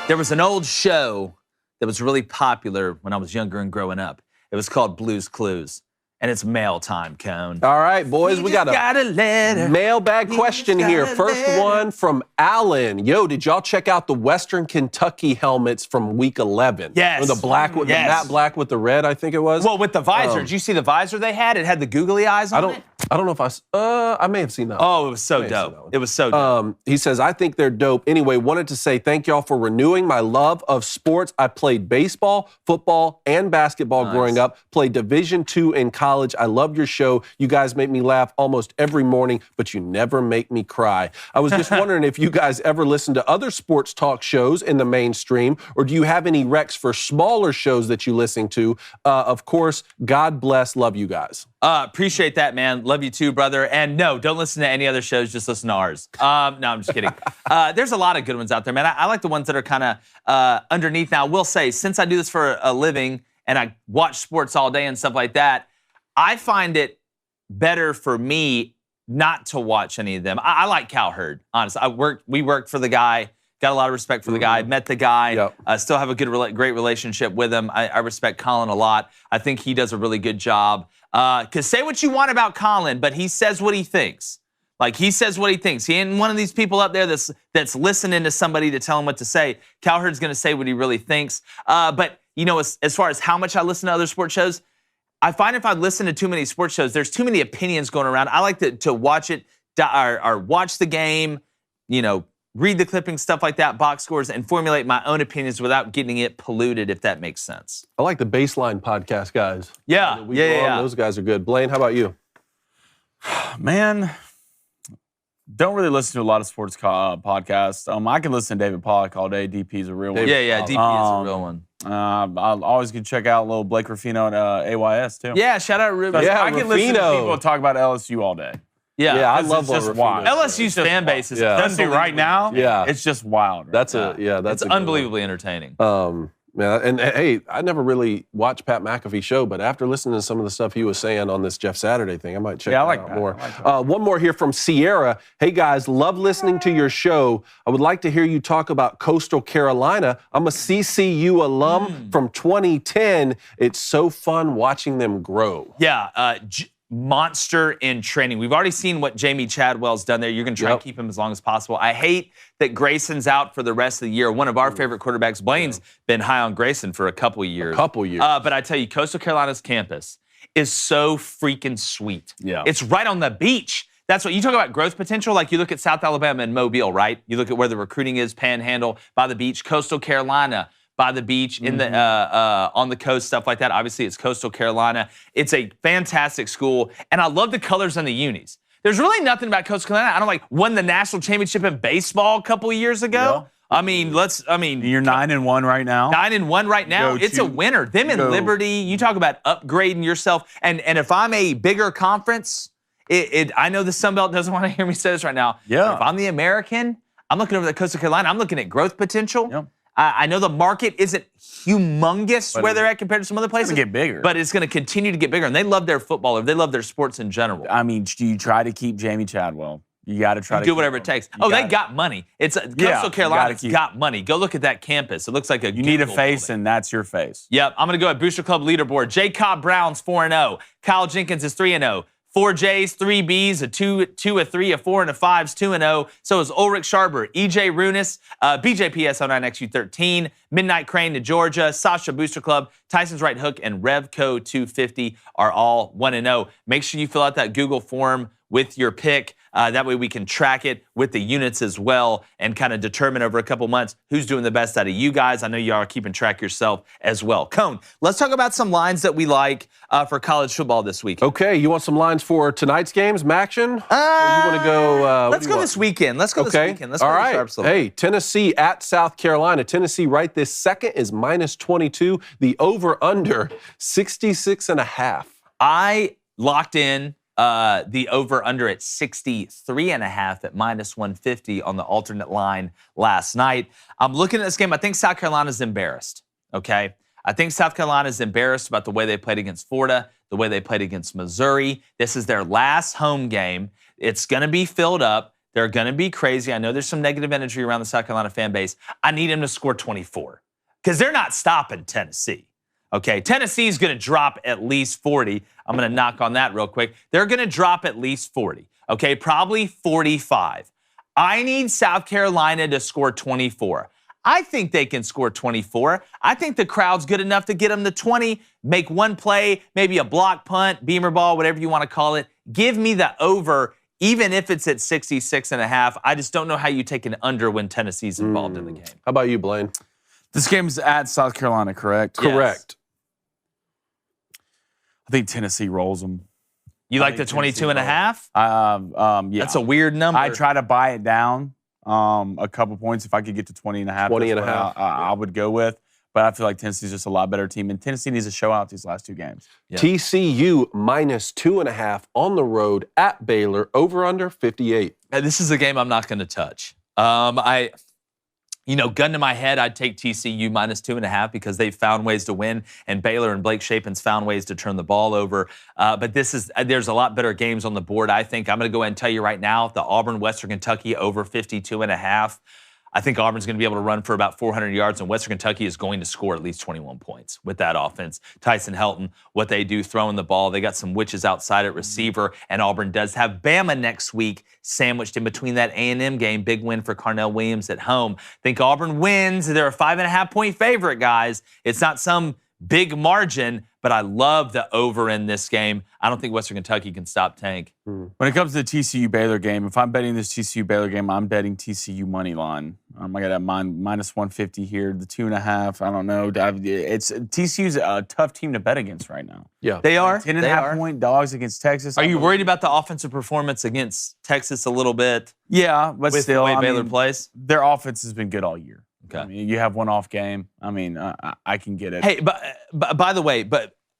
There was an old show that was really popular when I was younger and growing up. It was called Blue's Clues. And it's mail time, Cone. All right, boys, we got a letter. mailbag question here. First one from Alan. Yo, did y'all check out the Western Kentucky helmets from week 11? Yes. The black with the matte black with the red, I think it was. Well, with the visor. Did you see the visor they had? It had the googly eyes on it. I don't know if I may have seen that. Oh, it was so dope. It was so dope. He says, I think they're dope. Anyway, wanted to say thank y'all for renewing my love of sports. I played baseball, football, and basketball growing up. Played Division II in college. I love your show. You guys make me laugh almost every morning, but you never make me cry. I was just wondering if you guys ever listen to other sports talk shows in the mainstream, or do you have any recs for smaller shows that you listen to? Of course, God bless. Love you guys. Appreciate that, man. Love you too, brother. And no, don't listen to any other shows. Just listen to ours. No, I'm just kidding. There's a lot of good ones out there, man. I like the ones that are kind of underneath. Now, I will say, since I do this for a living and I watch sports all day and stuff like that, I find it better for me not to watch any of them. I like Cowherd, honestly. We worked for the guy. Got a lot of respect for the guy. Met the guy. Yep. Still have a great relationship with him. I respect Colin a lot. I think he does a really good job. Because say what you want about Colin, but he says what he thinks. Like, he says what he thinks. He ain't one of these people up there that's listening to somebody to tell him what to say. Cowherd's going to say what he really thinks. But, you know, as far as how much I listen to other sports shows, I find if I listen to too many sports shows, there's too many opinions going around. I like to watch it or watch the game, you know, read the clippings, stuff like that, box scores, and formulate my own opinions without getting it polluted, if that makes sense. I like the Baseline podcast guys. Yeah, Those guys are good. Blaine, how about you? Man, don't really listen to a lot of sports podcasts. I can listen to David Pollack all day. DP's a real one. Yeah, DP is a real one. I'll always can check out a little Blake Ruffino at AYS, too. Yeah, shout out Ruben. Yeah, I can listen to people talk about LSU all day. Yeah, I love just wild. LSU's fan base is especially right now. Yeah, it's just wild. Right? It's unbelievably entertaining. Man, and hey, I never really watched Pat McAfee's show, but after listening to some of the stuff he was saying on this Jeff Saturday thing, I might check it out more. One more here from Sierra. Hey guys, love listening to your show. I would like to hear you talk about Coastal Carolina. I'm a CCU alum from 2010. It's so fun watching them grow. Yeah, monster in training. We've already seen what Jamie Chadwell's done there. You're going to try and keep him as long as possible. I hate that Grayson's out for the rest of the year. One of our favorite quarterbacks, Blaine's been high on Grayson for a couple years. But I tell you, Coastal Carolina's campus is so freaking sweet. Yeah. It's right on the beach. That's what you talk about growth potential. Like you look at South Alabama and Mobile, right? You look at where the recruiting is, Panhandle, by the beach. Coastal Carolina, by the beach, in the on the coast, stuff like that. Obviously, it's Coastal Carolina. It's a fantastic school, and I love the colors on the unis. There's really nothing about Coastal Carolina. Won the national championship in baseball a couple of years ago. Yeah. I mean, you're 9-1 right now. 9-1 right now. It's a winner. Them and Liberty. You talk about upgrading yourself, and if I'm a bigger conference, I know the Sun Belt doesn't want to hear me say this right now. Yeah. If I'm the American, I'm looking over at Coastal Carolina. I'm looking at growth potential. Yeah. I know the market isn't humongous where they're at compared to some other places. It's going to get bigger. But it's going to continue to get bigger. And they love their football, or they love their sports in general. I mean, do you try to keep Jamie Chadwell? You got to try to do whatever it takes. They got money. Coastal Carolina's got money. Go look at that campus. It looks like You need a face, and that's your face. Yep. I'm going to go at Booster Club leaderboard. J. Cobb Brown's 4-0. Kyle Jenkins is 3-0. 4 J's, 3 B's, a 2, a 3, a 4, and a 5's 2-0. So is Ulrich Sharber, EJ Runis, BJPS09XU13, Midnight Crane to Georgia, Sasha Booster Club, Tyson's Right Hook, and Revco 250 are all 1-0. Make sure you fill out that Google form with your pick. That way we can track it with the units as well and kind of determine over a couple months who's doing the best out of you guys. I know you are keeping track yourself as well. Cone, let's talk about some lines that we like for college football this week. Okay, you want some lines for tonight's games, Maction? Or you want to go? Let's go this weekend. Let's go this weekend. Let's go all right. Sharps. Hey, Tennessee at South Carolina. Tennessee right this second is -22. The over/under 66.5. I locked in the over-under at 63.5 at -150 on the alternate line last night. I'm looking at this game. I think South Carolina's embarrassed, okay? I think South Carolina's embarrassed about the way they played against Florida, the way they played against Missouri. This is their last home game. It's going to be filled up. They're going to be crazy. I know there's some negative energy around the South Carolina fan base. I need them to score 24 because they're not stopping Tennessee. Okay, Tennessee's going to drop at least 40. I'm going to knock on that real quick. They're going to drop at least 40. Okay, probably 45. I need South Carolina to score 24. I think they can score 24. I think the crowd's good enough to get them to 20, make one play, maybe a block punt, beamer ball, whatever you want to call it. Give me the over, even if it's at 66.5. I just don't know how you take an under when Tennessee's involved in the game. How about you, Blaine? This game's at South Carolina, correct? Correct. I think Tennessee rolls them. You like the 22.5? Yeah. That's a weird number. I try to buy it down a couple points. If I could get to 20.5, 20.5. I would go with. But I feel like Tennessee's just a lot better team, and Tennessee needs to show out these last two games. Yeah. TCU -2.5 on the road at Baylor, over/under 58. This is a game I'm not going to touch. Gun to my head, I'd take TCU -2.5 because they've found ways to win, and Baylor and Blake Shapen's found ways to turn the ball over. But there's a lot better games on the board, I think. I'm going to go ahead and tell you right now, the Auburn-Western Kentucky over 52.5. I think Auburn's going to be able to run for about 400 yards, and Western Kentucky is going to score at least 21 points with that offense. Tyson Helton, what they do throwing the ball, they got some witches outside at receiver, and Auburn does have Bama next week sandwiched in between that A&M game. Big win for Carnell Williams at home. I think Auburn wins. They're a 5.5-point favorite, guys. It's not some big margin, but I love the over in this game. I don't think Western Kentucky can stop Tank. When it comes to the TCU-Baylor game, if I'm betting this TCU-Baylor game, I'm betting TCU money line. I got that -150 here, the 2.5. I don't know. TCU's a tough team to bet against right now. Yeah. They are. 10.5-point dogs against Texas. Are you worried about the offensive performance against Texas a little bit? Yeah, but with still, the way Baylor plays? Their offense has been good all year. Okay. I mean, you have one off game. I mean, I can get it. Hey, but by the way,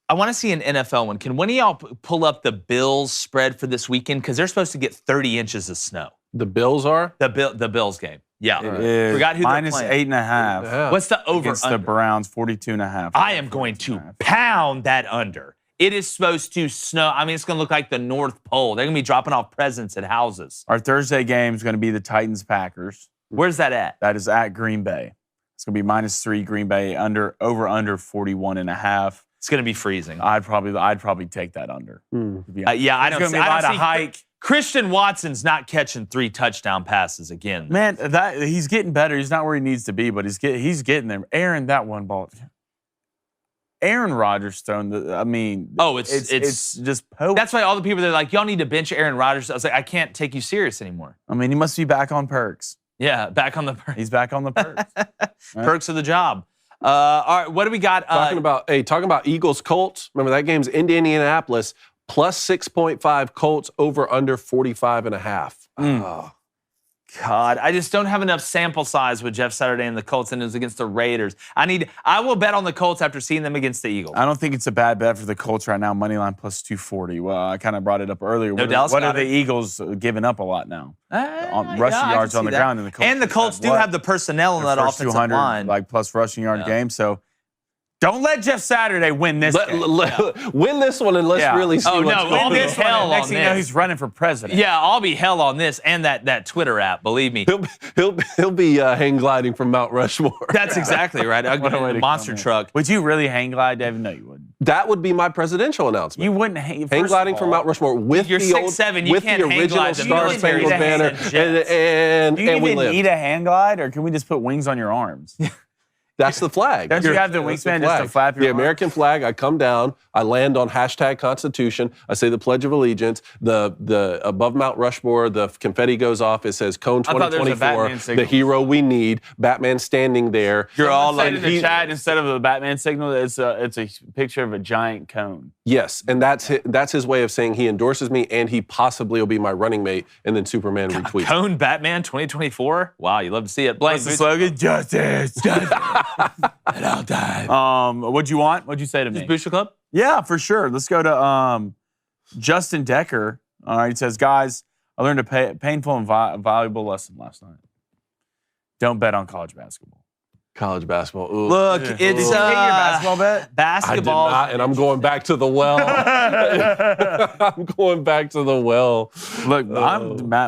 I want to see an NFL one. Can one of y'all pull up the Bills spread for this weekend? Because they're supposed to get 30 inches of snow. The Bills are? The Bills game. Yeah. Right. Forgot who they're playing. -8.5. Yeah. What's the over Against under? the Browns, 42.5. I am going to pound that under. It is supposed to snow. I mean, it's going to look like the North Pole. They're going to be dropping off presents at houses. Our Thursday game is going to be the Titans-Packers. Where's that at? That is at Green Bay. It's going to be -3 Green Bay, over/under 41.5. It's going to be freezing. I'd probably take that under. Yeah, I don't It's see. going to be I a don't see hike. Christian Watson's not catching 3 touchdown passes again. Man, he's getting better. He's not where he needs to be, but he's getting there. Aaron, that one ball. Aaron Rodgers thrown it's just poke. That's why all the people, they're like, y'all need to bench Aaron Rodgers. I was like, I can't take you serious anymore. I mean, he must be back on perks. Yeah, back on the perks. He's back on the perks. Perks of the job. All right, what do we got? Talking about Eagles Colts. Remember that game's in Indianapolis, +6.5 Colts, over/under 45.5. Oh, God, I just don't have enough sample size with Jeff Saturday and the Colts, and it was against the Raiders. I will bet on the Colts after seeing them against the Eagles. I don't think it's a bad bet for the Colts right now. Moneyline +240. Well, I kind of brought it up earlier. What are the Eagles giving up a lot now? Rushing yards on the ground, and the Colts do have the personnel in that offensive line, like plus rushing yard game. So don't let Jeff Saturday win this game. Win this one and let's really see what's going on. Win this hell Next on thing you know, this. he's running for president. Yeah, I'll be hell on this and that Twitter app, believe me. He'll be hang gliding from Mount Rushmore. That's exactly right. I'll get a monster truck. Would you really hang glide, David? No, you wouldn't. That would be my presidential announcement. You wouldn't hang gliding from Mount Rushmore with You're the old, 6'7", you with can't the hang original glide the Star military Spangled Banner, and Do you we even live. need a hang glide, or can we just put wings on your arms? That's the flag. Don't you have the That's the wingspan just to flag. flap your The arms? American flag, I come down, I land on #Constitution, I say the Pledge of Allegiance, the above Mount Rushmore, the confetti goes off, it says Cone I thought there was a 2024, Batman signal. the hero we need, Batman standing there. You're all Someone like said in the he- chat, instead of a Batman signal, it's a picture of a giant cone. Yes, and that's his way of saying he endorses me and he possibly will be my running mate, and then Superman retweets. Cone Batman 2024. Wow, you love to see it. Blaine, What's the slogan? Justice, justice, at all time. What'd you want? What'd you say to me? Booster Club? Yeah, for sure. Let's go to Justin Decker. All right, he says, guys, I learned a painful and valuable lesson last night. Don't bet on college basketball. College basketball. Ooh. Look, Did it's you hit your basketball bet? basketball. I did not, and I'm going back to the well. I'm going back to the well. Look,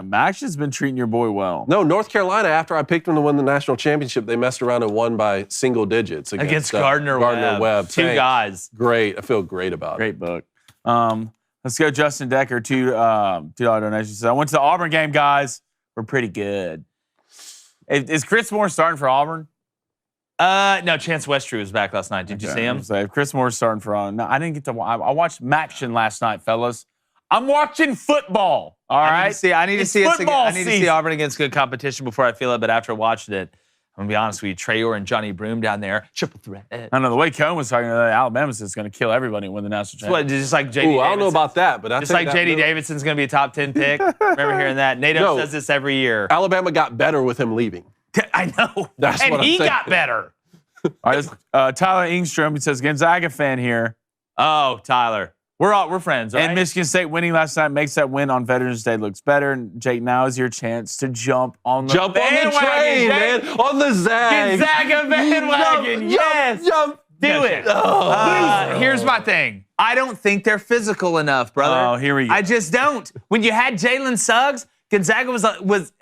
Max has been treating your boy well. No, North Carolina, after I picked them to win the national championship, they messed around and won by single digits against Gardner Webb. Two Thanks. guys. Great. I feel great about it. Great book. Let's go, Justin Decker, $2 donation. He says, I went to the Auburn game, guys. We're pretty good. Is Chris Moore starting for Auburn? No, Chance Westry was back last night. Did you see him? So if Chris Moore's starting for Auburn. No, I didn't get to watch. I watched Maction last night, fellas. I'm watching football. All right. I need to see football I need to see Auburn against good competition before I feel it. But after watching it, I'm gonna be honest with you, Trayor and Johnny Broom down there, triple threat. I don't know, the way Cohen was talking about Alabama's just going to kill everybody and win the national What, championship. just like J.D. Ooh, I don't know Davidson. about that, but I Just think like J.D. Davidson's going to be a top 10 pick. Remember hearing that? NATO No. says this every year. Alabama got better with him leaving. I know. That's and what I'm he saying. got better. All right, Tyler Ingstrom, he says, Gonzaga fan here. Oh, Tyler. We're friends, right? And Michigan State winning last night makes that win on Veterans Day looks better. And Jake, now is your chance to jump on the Jump on the train, man. On the zag. Gonzaga bandwagon. Yes. Jump. Do it. Here's my thing. I don't think they're physical enough, brother. Oh, here we go. I just don't. When you had Jalen Suggs, Gonzaga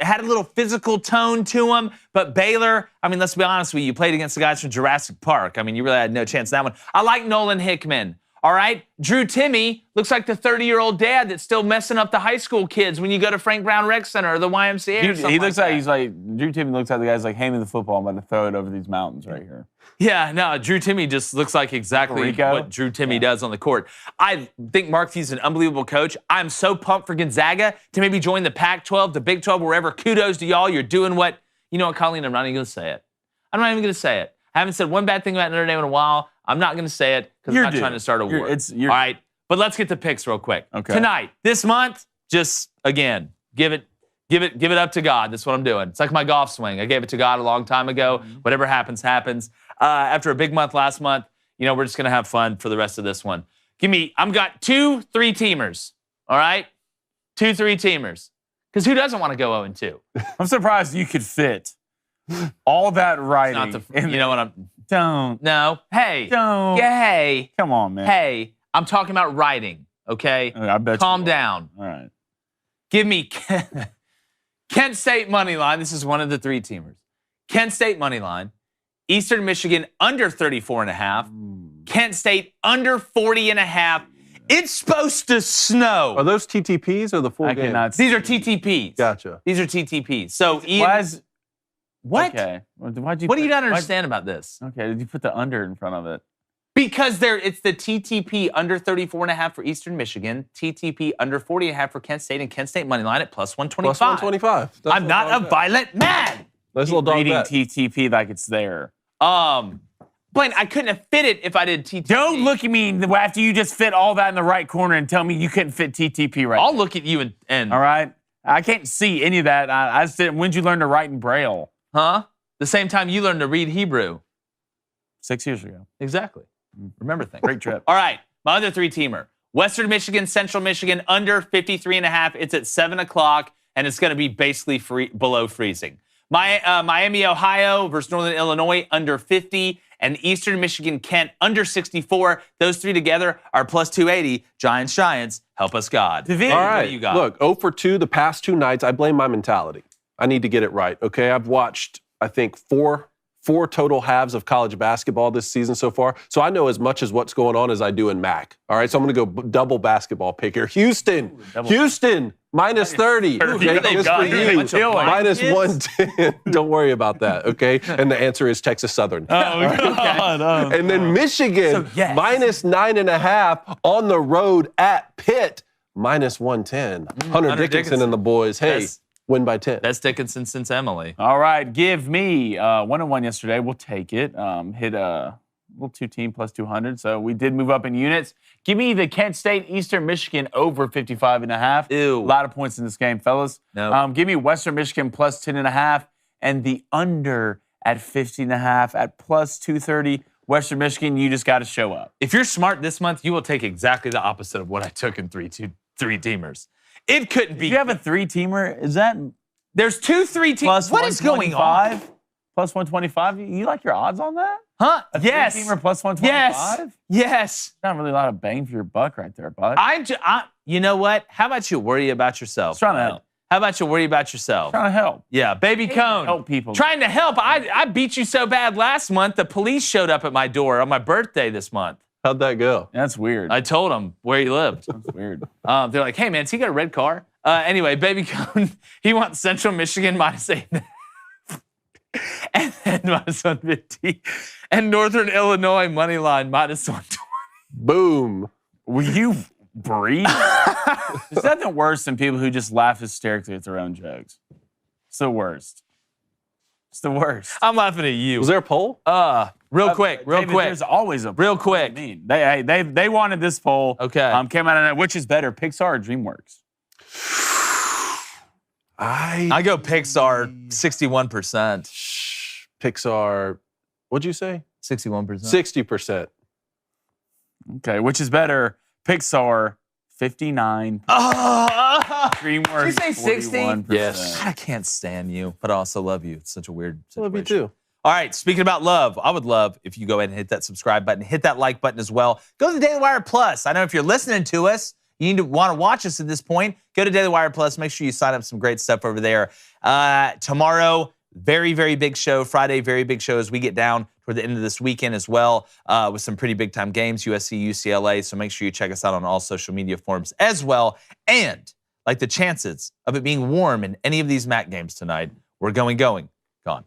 had a little physical tone to him, but Baylor, I mean, let's be honest with you, played against the guys from Jurassic Park. I mean, you really had no chance in that one. I like Nolan Hickman. All right, Drew Timme looks like the 30-year-old dad that's still messing up the high school kids when you go to Frank Brown Rec Center or the YMCA. Or something He looks like that. Drew Timme looks like the guy's like, hand me the football, I'm about to throw it over these mountains right here. Yeah, no, Drew Timme just looks like exactly Rico? what Drew Timme does on the court. I think Mark Few's an unbelievable coach. I'm so pumped for Gonzaga to maybe join the Pac-12, the Big 12, wherever. Kudos to y'all. You're doing what, you know what, Colleen, I'm not even going to say it. I'm not even going to say it. I haven't said one bad thing about Notre Dame in a while. I'm not going to say it because I'm not trying to start a war. All right, but let's get the picks real quick. Okay. Tonight, this month, just, again, give it up to God. That's what I'm doing. It's like my golf swing. I gave it to God a long time ago. Whatever happens, happens. After a big month last month, you know, we're just going to have fun for the rest of this one. I've got 2 3-teamers, all right? 2 3-teamers. Because who doesn't want to go 0-2? I'm surprised you could fit all that writing. You know what I'm... Don't. No. Hey. Don't. Yeah, hey. Come on, man. Hey. I'm talking about writing, okay? I bet Calm you down. All right. Give me Kent State money line. This is one of the 3-teamers. Kent State money line. Eastern Michigan under 34.5. Kent State under 40.5. It's supposed to snow. Are those TTPs or the full game? These are TTPs. Gotcha. These are TTPs. So what? Okay. What do you not understand about this? Okay, did you put the under in front of it? Because it's the TTP under 34.5 for Eastern Michigan, TTP under 40.5 for Kent State, and Kent State money line at plus 125. Plus 125. I'm not a violent man. Nice little dog reading bet. TTP like it's there. Blaine, I couldn't have fit it if I did TTP. Don't look at me after you just fit all that in the right corner and tell me you couldn't fit TTP right. I'll look at you and all right? I can't see any of that. I said, when'd you learn to write in Braille? Huh? The same time you learned to read Hebrew. 6 years ago. Exactly. Remember things. Great trip. All right, my other 3-teamer. Western Michigan, Central Michigan, under 53.5. It's at 7 o'clock, and it's going to be basically below freezing. Miami, Ohio versus Northern Illinois, under 50. And Eastern Michigan, Kent, under 64. Those 3 together are plus 280. Giants, help us God. All right, what do you got? Look, 0 for 2 the past 2 nights. I blame my mentality. I need to get it right, okay? I've watched, I think, four 4 total halves of college basketball this season so far. So I know as much as what's going on as I do in MAC. All right, so I'm going to go double basketball pick here. Houston, minus 30. Okay, this for you. Minus 110. Don't worry about that, okay? And the answer is Texas Southern. Oh, God. And then Michigan, minus 9.5 on the road at Pitt, minus 110. Hunter Dickinson and the boys. Hey. Win by 10. Best Dickinson since Emily. All right, give me 1-1 yesterday. We'll take it. Hit a little 2-team plus 200. So we did move up in units. Give me the Kent State Eastern Michigan over 55.5. Ew. A lot of points in this game, fellas. No. Give me Western Michigan plus 10.5 and the under at 50.5 at plus 230. Western Michigan, you just got to show up. If you're smart this month, you will take exactly the opposite of what I took in three-teamers. It couldn't be. Do you have a 3-teamer? Is that there's 2 3-teamers? What is going on? Plus 125? You like your odds on that? Huh? A Yes. 3-teamer plus 125? Yes. Not really a lot of bang for your buck right there, bud. You know what? How about you worry about yourself? Just trying to help. How about you worry about yourself? Trying to help. Yeah, baby Cone. Help people. Trying to help. I beat you so bad last month, the police showed up at my door on my birthday this month. How'd that go? That's weird. I told them where he lived. That's weird. They're like, hey, man, has he got a red car? Anyway, baby Cone, he wants Central Michigan minus 8.5. And then minus 150. And Northern Illinois money line minus 120. Boom. Will you breathe? There's nothing worse than people who just laugh hysterically at their own jokes. It's the worst. It's the worst. I'm laughing at you. Was there a poll? Real quick. There's always a poll. Real quick. What do you mean? They wanted this poll. Okay. Came out of it. Which is better, Pixar or DreamWorks? I go Pixar 61%. Pixar, what'd you say? 61%. 60%. Okay, which is better, Pixar 59. DreamWorks. Did you say 60? 41%. Yes. I can't stand you, but I also love you. It's such a weird situation. Love you too. All right, speaking about love, I would love if you go ahead and hit that subscribe button, hit that like button as well. Go to the Daily Wire Plus. I know if you're listening to us, you need to want to watch us at this point. Go to Daily Wire Plus. Make sure you sign up some great stuff over there. Tomorrow, very, very big show. Friday, very big show as we get down toward the end of this weekend as well with some pretty big-time games, USC, UCLA. So make sure you check us out on all social media forums as well. And like the chances of it being warm in any of these MAC games tonight, we're going. Gone.